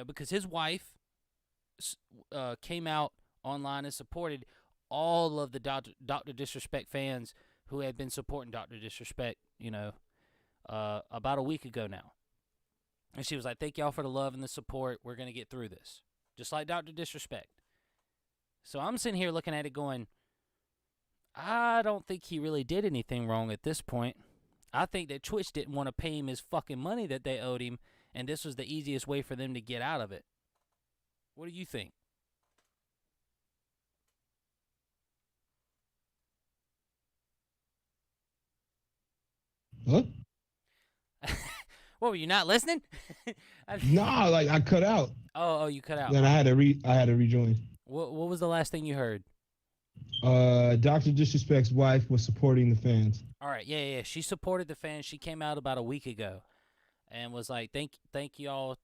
Because his wife came out online and supported all of the Dr. Disrespect fans who had been supporting Dr. Disrespect, about a week ago now. And she was like, thank y'all for the love and the support. We're going to get through this. Just like Dr. Disrespect. So I'm sitting here looking at it going, I don't think he really did anything wrong at this point. I think that Twitch didn't want to pay him his fucking money that they owed him, and this was the easiest way for them to get out of it. What do you think? What? What, were you not listening? No, I cut out. Oh, you cut out. Then I had to rejoin. What was the last thing you heard? Dr. Disrespect's wife was supporting the fans. All right, yeah. She supported the fans. She came out about a week ago and was like, "Thank y'all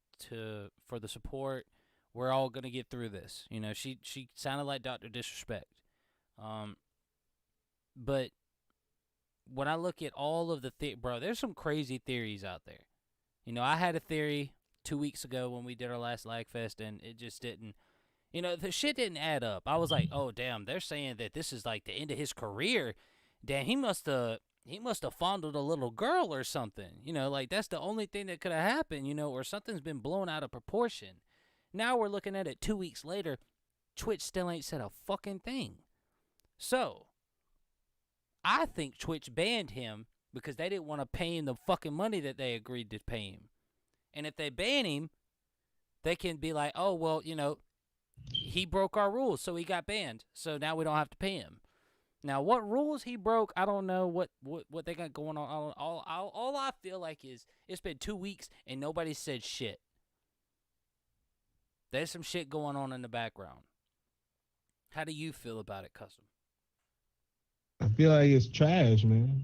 for the support. We're all gonna get through this." She sounded like Dr. Disrespect. But when I look at all of the bro, there's some crazy theories out there. I had a theory 2 weeks ago when we did our last Lagfest, and it just didn't. The shit didn't add up. I was like, oh, damn, they're saying that this is like the end of his career. Damn, he must have fondled a little girl or something. That's the only thing that could have happened, or something's been blown out of proportion. Now we're looking at it 2 weeks later. Twitch still ain't said a fucking thing. So, I think Twitch banned him because they didn't want to pay him the fucking money that they agreed to pay him. And if they ban him, they can be like, oh, well, he broke our rules, so he got banned. So now we don't have to pay him. Now, what rules he broke, I don't know what they got going on. All I feel like is it's been 2 weeks and nobody said shit. There's some shit going on in the background. How do you feel about it, Custom? I feel like it's trash, man.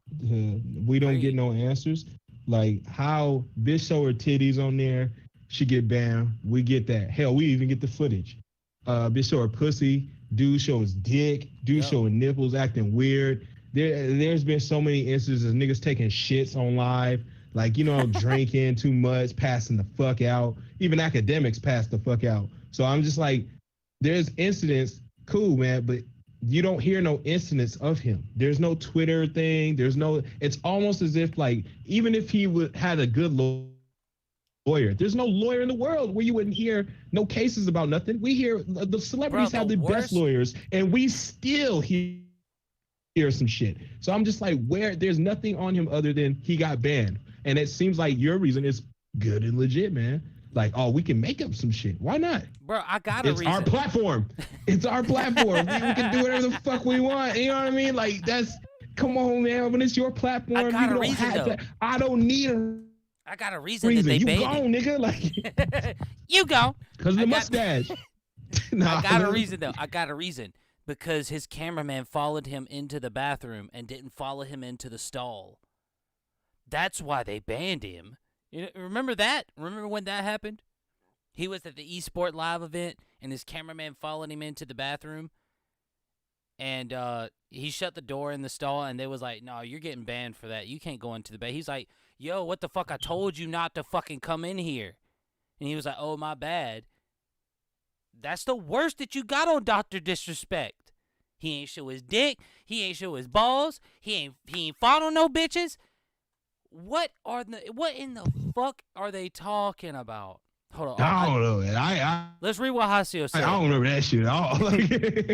We don't get no answers. Like, how bitch show her titties on there, she get banned. We get that. Hell, we even get the footage. Bitch show her pussy. Dude show his dick. Dude showing nipples, acting weird. There's been so many instances of niggas taking shits on live. Like, drinking too much, passing the fuck out. Even academics pass the fuck out. So I'm just like, there's incidents, cool, man, but you don't hear no incidents of him. There's no Twitter thing. It's almost as if, like, even if he had a good lawyer, there's no lawyer in the world where you wouldn't hear no cases about nothing. We hear the celebrities have the best lawyers, and we still hear some shit. So I'm just like, there's nothing on him other than he got banned. And it seems like your reason is good and legit, man. Like, oh, we can make up some shit. Why not? Bro, I got a reason. It's our platform. It's our platform. We can do whatever the fuck we want. You know what I mean? Like, come on, man. When it's your platform, I got a reason, though. I don't need I got a reason that they banned him. You gone, nigga. Like, you go. Because of the mustache. I got a reason, though. I got a reason. Because his cameraman followed him into the bathroom and didn't follow him into the stall. That's why they banned him. Remember that? Remember when that happened? He was at the eSport Live event, and his cameraman followed him into the bathroom. And he shut the door in the stall, and they was like, no, you're getting banned for that. You can't go into the bed. He's like, yo, what the fuck? I told you not to fucking come in here. And he was like, oh, my bad. That's the worst that you got on Dr. Disrespect. He ain't show his dick. He ain't show his balls. He ain't fought on no bitches. What in the fuck are they talking about? Hold on. I don't know, man. Let's read what Hasio said. I don't remember that shit at all.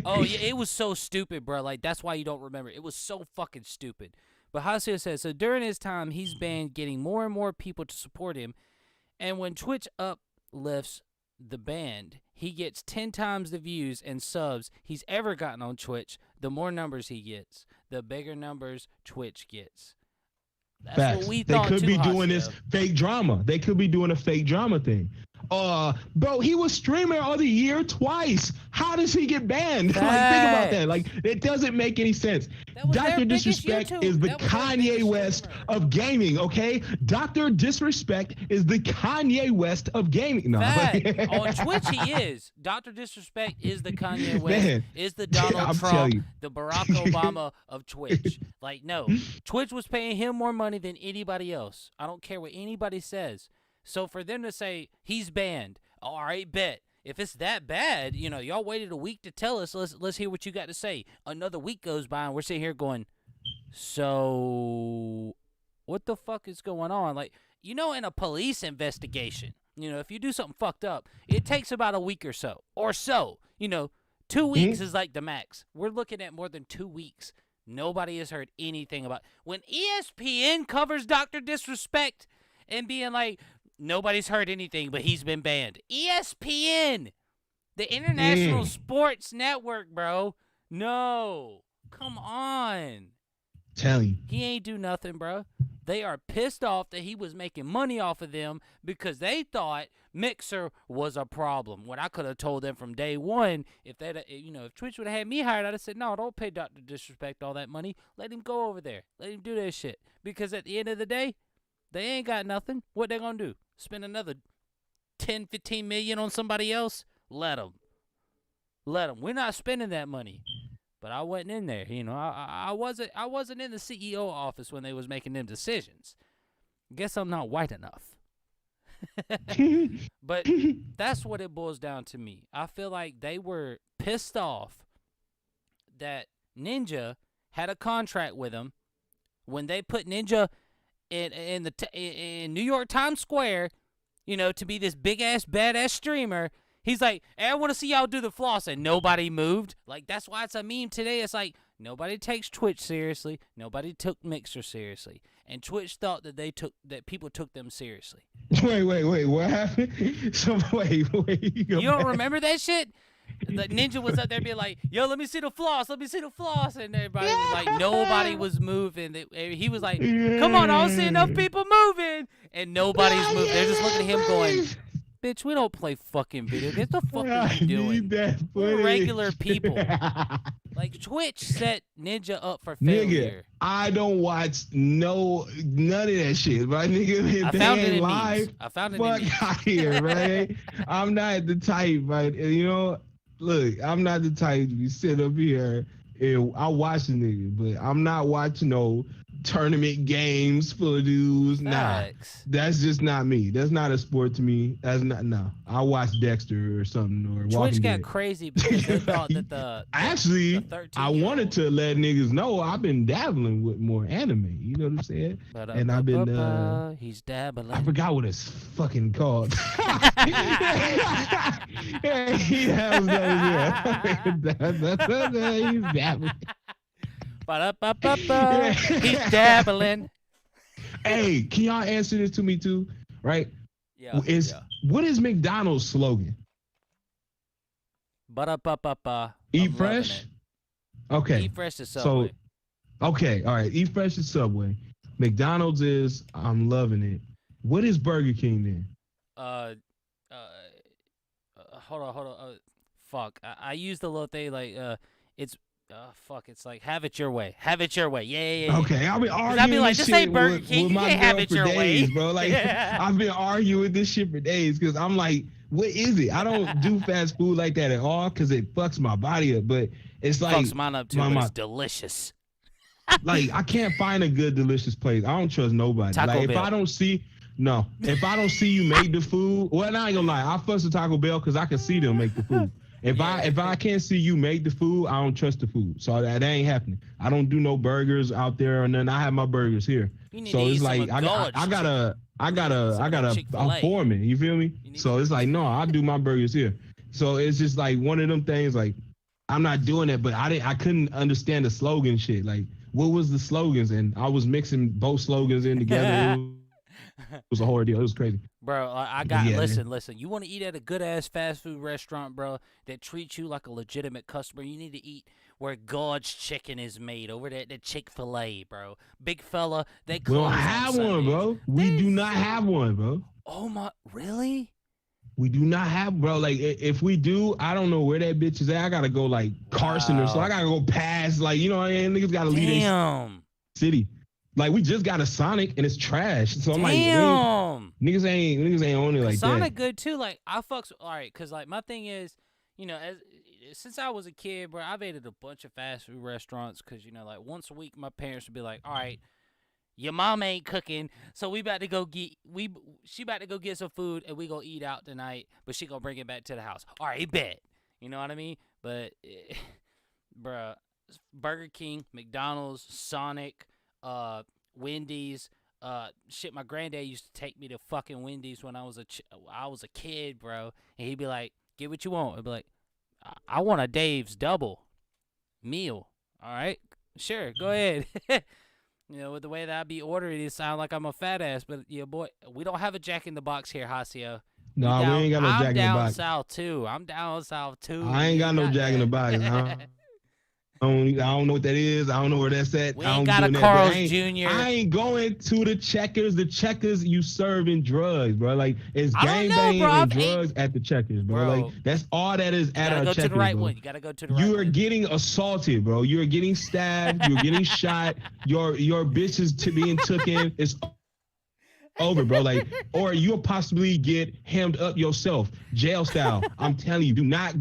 Oh, yeah, it was so stupid, bro. Like, that's why you don't remember. It was so fucking stupid. But Hasio says, so during his time, he's been getting more and more people to support him. And when Twitch uplifts the band, he gets 10 times the views and subs he's ever gotten on Twitch. The more numbers he gets, the bigger numbers Twitch gets. That's Facts. What we they thought could be too, doing Hasio. this fake drama. They could be doing a fake drama thing. Bro, he was streamer of the year twice. How does he get banned? Like, think about that. Like, it doesn't make any sense. Dr. Disrespect is the Kanye West of gaming, okay? Dr. Disrespect is the Kanye West of gaming. No. On Twitch, he is. Dr. Disrespect is the Kanye West, Man, is the Donald Trump, the Barack Obama of Twitch. Like, no. Twitch was paying him more money than anybody else. I don't care what anybody says. So for them to say he's banned, all right, bet. If it's that bad, y'all waited a week to tell us. Let's hear what you got to say. Another week goes by and we're sitting here going, so what the fuck is going on? Like, in a police investigation, if you do something fucked up, it takes about a week or so. 2 weeks is like the max. We're looking at more than 2 weeks. Nobody has heard anything about when ESPN covers Dr. Disrespect and being like, nobody's heard anything, but he's been banned. ESPN, the International Sports Network, bro. No, come on. Tell you. He ain't do nothing, bro. They are pissed off that he was making money off of them because they thought Mixer was a problem. When I could have told them from day one, if Twitch would have had me hired, I'd have said, no, don't pay Dr. Disrespect all that money. Let him go over there. Let him do that shit. Because at the end of the day, they ain't got nothing. What they gonna do? Spend another 10, 15 million on somebody else? Let them. We're not spending that money. But I wasn't in there. I wasn't in the CEO office when they was making them decisions. Guess I'm not white enough. But that's what it boils down to me. I feel like they were pissed off that Ninja had a contract with them when they put Ninja in New York Times Square, to be this big ass badass streamer. He's like, hey, I want to see y'all do the floss, and nobody moved. Like, that's why it's a meme today. It's like nobody takes Twitch seriously. Nobody took Mixer seriously, and Twitch thought that people took them seriously. Wait, what happened? So wait. You don't remember that shit? The Ninja was up there being like, yo, let me see the floss, and everybody was like, nobody was moving. He was like, come on, I don't see enough people moving, and nobody's moving. They're just looking at him going, bitch, we don't play fucking video games. What the fuck are you doing? We're regular people. Like, Twitch set Ninja up for failure. Nigga, I don't watch none of that shit, my nigga. I found it in live. I found it in memes. Fuck out here, right? I'm not the type, right? Look, I'm not the type to be sit up here and I watch the nigga, but I'm not watching no tournament games full of dudes. Facts. Nah, that's just not me. That's not a sport to me. That's not. No, I watch Dexter or something or Twitch Walking got Dead. crazy because they thought that Actually, I wanted to let niggas know I've been dabbling with more anime. You know what I'm saying? And I've been. He's dabbling. I forgot what it's fucking called. Yeah, he has that. He's dabbling. He's dabbling. Hey, can y'all answer this to me too? Right? Yeah. What is McDonald's slogan? Eat fresh? Okay. Eat fresh is Subway. So, okay, all right. Eat fresh is Subway. McDonald's is I'm loving it. What is Burger King then? Hold on. Fuck. I use the little thing like it's it's like have it your way. Have it your way. Yeah. Okay, I've been arguing like, this shit ain't Burger with King. You my can't girl have it for your days, way. Bro. Like I've been arguing this shit for days because I'm like, what is it? I don't do fast food like that at all because it fucks my body up. But it's like fucks mine up too. But it's delicious. Like I can't find a good delicious place. I don't trust nobody. Taco like Bell. if I don't see you make the food, well, I ain't gonna lie. I fuss with Taco Bell because I can see them make the food. If I can't see you make the food, I don't trust the food. So that ain't happening. I don't do no burgers out there or nothing. I have my burgers here. So it's like I got a foreman. You feel me? So it's like no, I do my burgers here. So it's just like one of them things. Like I'm not doing it, but I couldn't understand the slogan shit. Like what was the slogans? And I was mixing both slogans in together. It was a horror deal. It was crazy. Bro, listen. You want to eat at a good-ass fast food restaurant, bro, that treats you like a legitimate customer, you need to eat where God's chicken is made, over there at the Chick-fil-A, bro. Big fella, they close We don't have one, bro. We do not have one, bro. Oh, my, really? We do not have, bro. Like, if we do, I don't know where that bitch is at. I got to go, like, Carson or so. I got to go past, like, you know what I mean? Niggas got to leave their city. Like we just got a Sonic and it's trash. So I'm like, niggas ain't on it like Sonic that. good too. Like I fucks all right, cause like my thing is, you know, since I was a kid, bro, I've ate at a bunch of fast food restaurants. Cause you know, like once a week, my parents would be like, all right, your mom ain't cooking, so she about to go get some food and we gonna eat out tonight, but she gonna bring it back to the house. All right, bet. You know what I mean? But, bruh, Burger King, McDonald's, Sonic. Wendy's, shit. My granddad used to take me to fucking Wendy's when I was a kid, bro. And he'd be like, "Get what you want." I'd be like, "I want a Dave's double meal." All right, sure, go ahead. You know, with the way that I be ordering, it sound like I'm a fat ass. But yeah, boy, we don't have a Jack in the Box here, Hasio. No, we ain't got no Jack in the Box. I'm down south too. I ain't got no Jack in the Box. I don't know what that is. I don't know where that's at. We ain't got a Carl's Jr. I ain't going to the Checkers. The Checkers, you serving drugs, bro. Like, it's gangbang and drugs at the Checkers, bro. Like, that's all that is at our Checkers, to the right bro. one. You gotta go to the right one. You are getting assaulted, bro. You are getting stabbed. You're getting shot. Your bitch is being taken. It's over, bro. Like, or you'll possibly get hemmed up yourself, jail style. I'm telling you, do not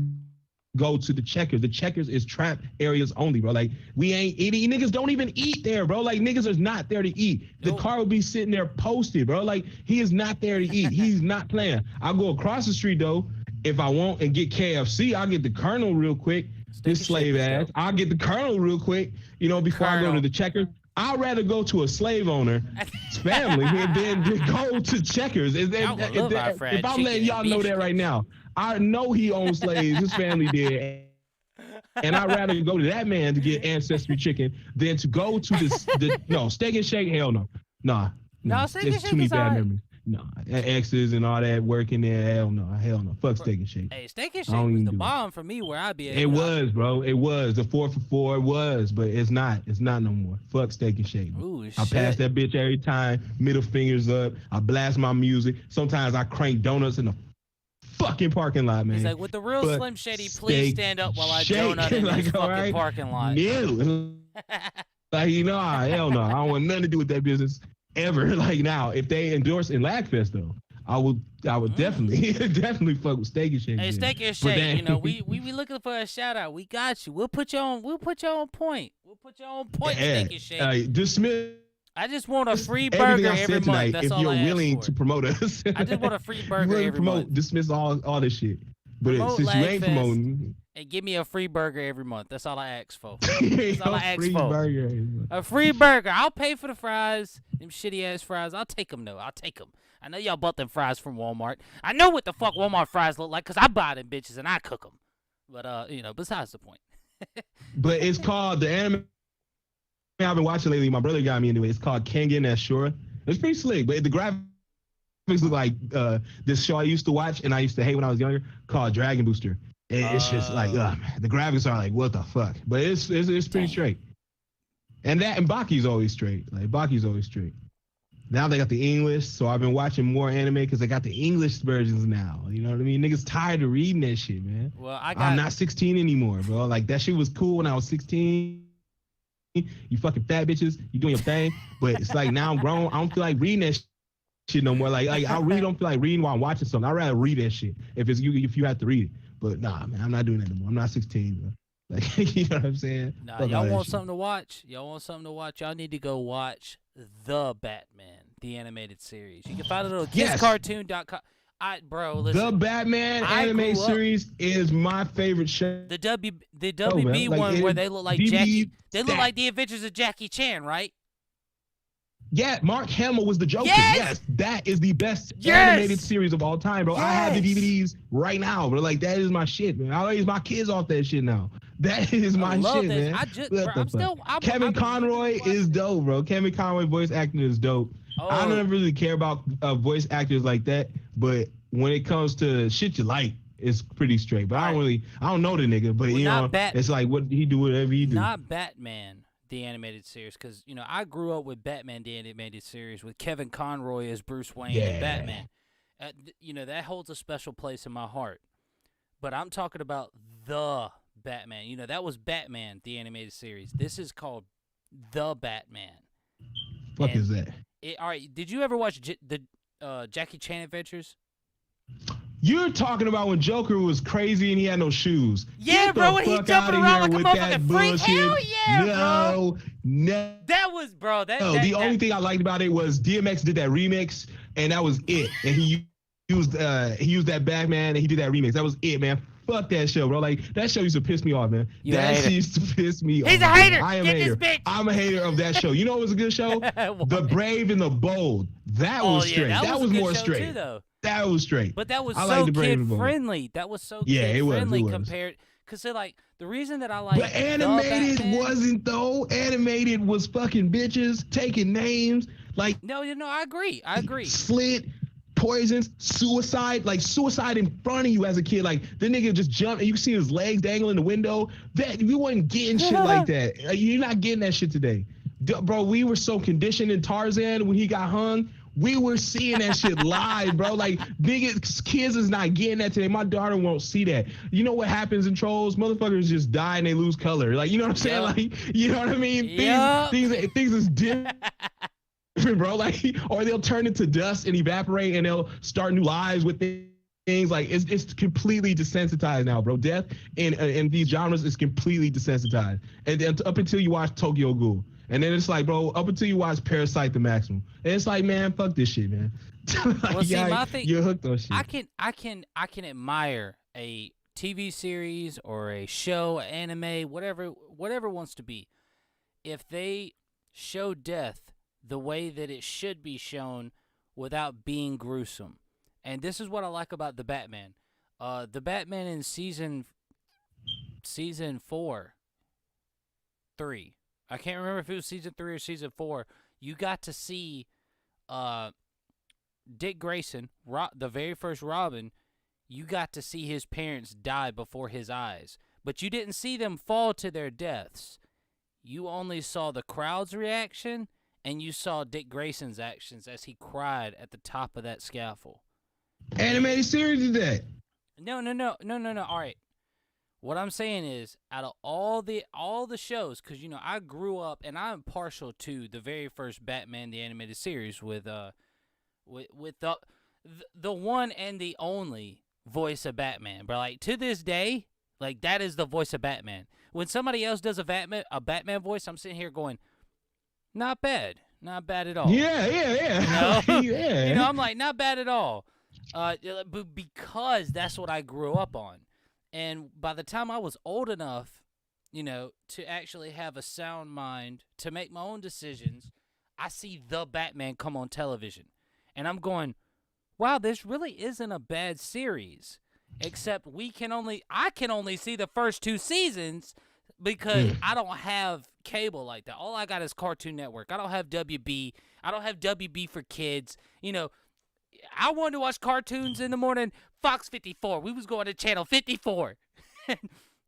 go to the Checkers. The Checkers is trap areas only, bro. Like, we ain't eating. Niggas don't even eat there, bro. Like, niggas is not there to eat. The car will be sitting there posted, bro. Like, he is not there to eat. He's not playing. I'll go across the street, though, if I want, and get KFC. I'll get the Colonel real quick. This slave ass. I'll get the Colonel real quick, you know, before I go to the Checkers. I'd rather go to a slave owner's family than go to Checkers. If I'm letting y'all know that right now, I know he owns slaves. His family did. And I'd rather go to that man to get ancestry chicken than to go to no, Steak and Shake. Hell no. Nah. No, Steak and Shake too many is bad memories. No, exes and all that working there. Hell no. Fuck Steak and Shake. Hey, Steak and Shake was the bomb for me where I be at. It was, bro. It was. The 4 for $4 it was, but it's not. It's not no more. Fuck Steak and Shake. Ooh, I pass that bitch every time. Middle fingers up. I blast my music. Sometimes I crank donuts in the fucking parking lot, man. He's like, with the real Slim Shady, please stand up while I donut in this fucking parking lot. No. Like, you know, hell no. I don't want nothing to do with that business ever. Like, now, if they endorse in Lagfest, though, I would definitely fuck with Steak and Shake. Hey, Steak and Shake, you know, we looking for a shout out. We got you. We'll put you on point. We'll put you on point, Steak and Shake. Dismiss I just want a free Everything burger I said every month. tonight, That's if all you're I ask willing for. to promote us. I just want a free you burger willing to every promote, month. dismiss all this shit. But Promote since you ain't Lagfest promoting, and give me a free burger every month. That's all I ask for. That's all I ask free for. burger. A free burger. I'll pay for the fries. Them shitty ass fries. I'll take them though. I'll take them. I know y'all bought them fries from Walmart. I know what the fuck Walmart fries look like because I buy them bitches and I cook them. But besides the point. But it's called the anime I've been watching lately. My brother got me into it. It's called Kengan Ashura. It's pretty slick, but the graphics look like this show I used to watch and I used to hate when I was younger called Dragon Booster. It's just like the graphics are like what the fuck, but it's pretty straight. And Baki's always straight. Like Baki's always straight. Now they got the English, so I've been watching more anime because they got the English versions now. You know what I mean? Niggas tired of reading that shit, man. Well, I'm not 16 anymore, bro. Like that shit was cool when I was 16. You fucking fat bitches, you doing your thing. But it's like now I'm grown. I don't feel like reading that shit no more. Like I really don't feel like reading while I'm watching something. I'd rather read that shit if you have to read it. But nah, man, I'm not doing that no more. I'm not 16, bro. Like you know what I'm saying? Nah, y'all want something to watch? Y'all need to go watch The Batman, the animated series. You can find it on kidscartoon.com. Listen. The Batman anime series is my favorite show. The WB one where they look like Jackie. They look like the Adventures of Jackie Chan, right? Yeah, Mark Hamill was the Joker. Yes, that is the best animated series of all time, bro. Yes. I have the DVDs right now, bro. Like that is my shit, man. I raise my kids off that shit now. That is my shit, man. Kevin Conroy is dope, bro. Kevin Conroy voice acting is dope. I don't really care about voice actors like that, but when it comes to shit you like, it's pretty straight. But I don't know the nigga, but it's like what he do, whatever he do. Not Batman, the animated series, because I grew up with Batman, the animated series, with Kevin Conroy as Bruce Wayne and Batman. That holds a special place in my heart. But I'm talking about the Batman. That was Batman, the animated series. This is called The Batman. Fuck is that? All right, did you ever watch the Jackie Chan Adventures? You're talking about when Joker was crazy and he had no shoes. Yeah, bro, when he jumping around like a motherfucking freak. Hell yeah, bro. No. That was, bro. The only thing I liked about it was DMX did that remix, and that was it. And he used that Batman, and he did that remix. That was it, man. Fuck that show, bro. Like, that show used to piss me off, man. That shit used to piss me off. He's a hater. I am a hater. I'm a hater of that show. You know what was a good show? The Brave and the Bold. That was straight. That was more straight. Too, though. That was straight. But that was so kid-friendly. That was so kid-friendly compared... Because they're like, the reason that I like... But animated wasn't, though. Animated was fucking bitches taking names. Like... No, I agree. Slit... Poisons, suicide in front of you as a kid. Like the nigga just jumped and you see his legs dangling in the window. That you wasn't getting shit like that. You're not getting that shit today, bro. We were so conditioned in Tarzan when he got hung. We were seeing that shit live, bro. Like niggas, kids is not getting that today. My daughter won't see that. You know what happens in Trolls? Motherfuckers just die and they lose color. Like you know what I'm saying? Like you know what I mean? Things is different. Bro, like, or they'll turn into dust and evaporate, and they'll start new lives with things. Like, it's completely desensitized now, bro. Death in these genres is completely desensitized. And then up until you watch Tokyo Ghoul, and then it's like, bro, up until you watch Parasite the Maximum, and it's like, man, fuck this shit, man. Like, well, see, my thing, you're hooked on shit. I can admire a TV series or a show, anime, whatever it wants to be, if they show death the way that it should be shown without being gruesome. And this is what I like about the Batman. The Batman in season 3. I can't remember if it was season 3 or season 4. You got to see Dick Grayson, the very first Robin. You got to see his parents die before his eyes. But you didn't see them fall to their deaths. You only saw the crowd's reaction, and you saw Dick Grayson's actions as he cried at the top of that scaffold. Animated series is that? No. All right. What I'm saying is, out of all the shows, because I grew up and I'm partial to the very first Batman the animated series with the one and the only voice of Batman. But like to this day, like that is the voice of Batman. When somebody else does a Batman voice, I'm sitting here going, not bad. Not bad at all. Yeah. Yeah. You know, I'm like, not bad at all. But because that's what I grew up on. And by the time I was old enough, you know, to actually have a sound mind, to make my own decisions, I see The Batman come on television. And I'm going, wow, this really isn't a bad series. Except I can only see the first 2 seasons because I don't have cable like that. All I got is Cartoon Network. I don't have WB. I don't have WB for kids. You know, I wanted to watch cartoons in the morning. Fox 54. We was going to channel 54.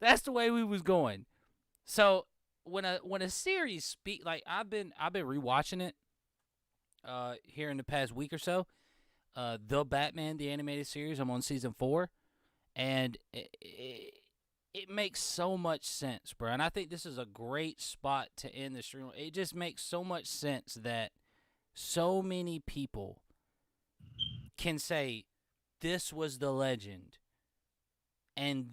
That's the way we was going. So when a series like I've been rewatching it here in the past week or so. The Batman, the animated series. I'm on season 4, and it makes so much sense, bro. And I think this is a great spot to end the stream. It just makes so much sense that so many people can say this was the legend, and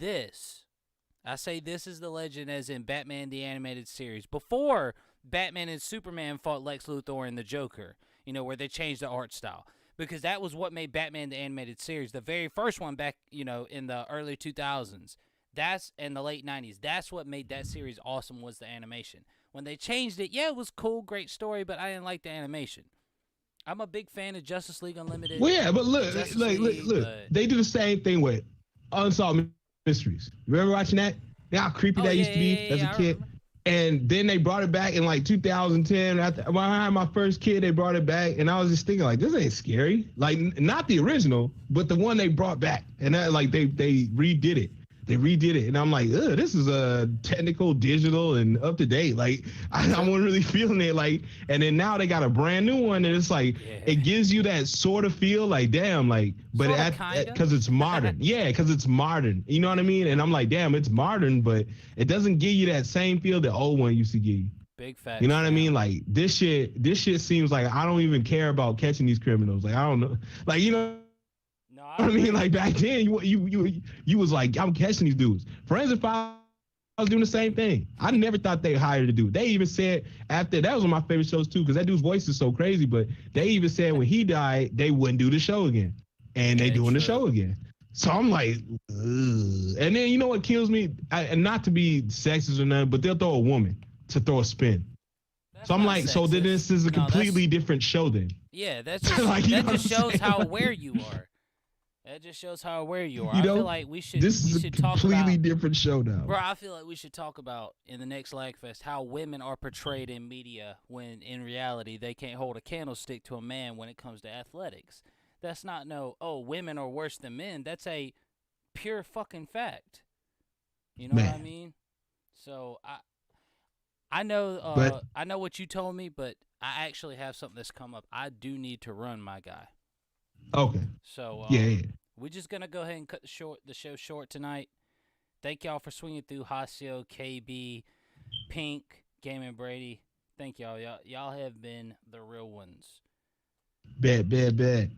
I say this is the legend as in Batman the Animated Series. Before Batman and Superman fought Lex Luthor and the Joker, you know, where they changed the art style. Because that was what made Batman the Animated Series. The very first one back, you know, in the early 2000s. That's in the late 90s. That's what made that series awesome, was the animation. When they changed it, yeah, it was cool, great story, but I didn't like the animation. I'm a big fan of Justice League Unlimited. Well, yeah, but look, they do the same thing with Unsolved Mysteries. You remember watching that? You know how creepy that used to be as a kid? And then they brought it back in like 2010. When I had my first kid, they brought it back, and I was just thinking like, this ain't scary. Like, not the original, but the one they brought back, and that, like they redid it. They redid it, and I'm like, ugh, this is a technical, digital, and up to date. Like, I wasn't really feeling it. Like, and then now they got a brand new one, and it's like, it gives you that sort of feel, like, damn, like, but because it's modern. Yeah, because it's modern. You know what I mean? And I'm like, damn, it's modern, but it doesn't give you that same feel the old one used to give you. Big facts. You know what I mean? Like, this shit seems like I don't even care about catching these criminals. Like, I don't know. Like, you know. I mean, like back then, you was like, I'm catching these dudes. Forensic Files, I was doing the same thing. I never thought they hired a dude. They even said after, that was one of my favorite shows too, because that dude's voice is so crazy. But they even said when he died, they wouldn't do the show again, and they doing the show again. So I'm like, ugh. And then you know what kills me? And not to be sexist or nothing, but they'll throw a woman to throw a spin. So I'm like, sexist. So then this is a completely different show then. Yeah, that's just, like, that just shows how aware you are. That just shows how aware you are. I feel like we should talk about... This is a completely different show now. Bro, I feel like we should talk about, in the next Lagfest, how women are portrayed in media when, in reality, they can't hold a candlestick to a man when it comes to athletics. That's not women are worse than men. That's a pure fucking fact. You know what I mean? So, I know I know what you told me, but I actually have something that's come up. I do need to run, my guy. Okay. So yeah. We're just gonna go ahead and cut the show short tonight. Thank y'all for swinging through. Hasio, KB, Pink, Game Brady. Thank y'all. Y'all have been the real ones. Bet.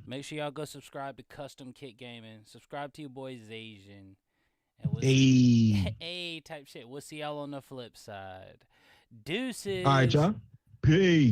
Make sure y'all go subscribe to Custom Kit Gaming. Subscribe to your boy Zasian. And we'll hey, type shit. We'll see y'all on the flip side. Deuces. All right, y'all. Peace.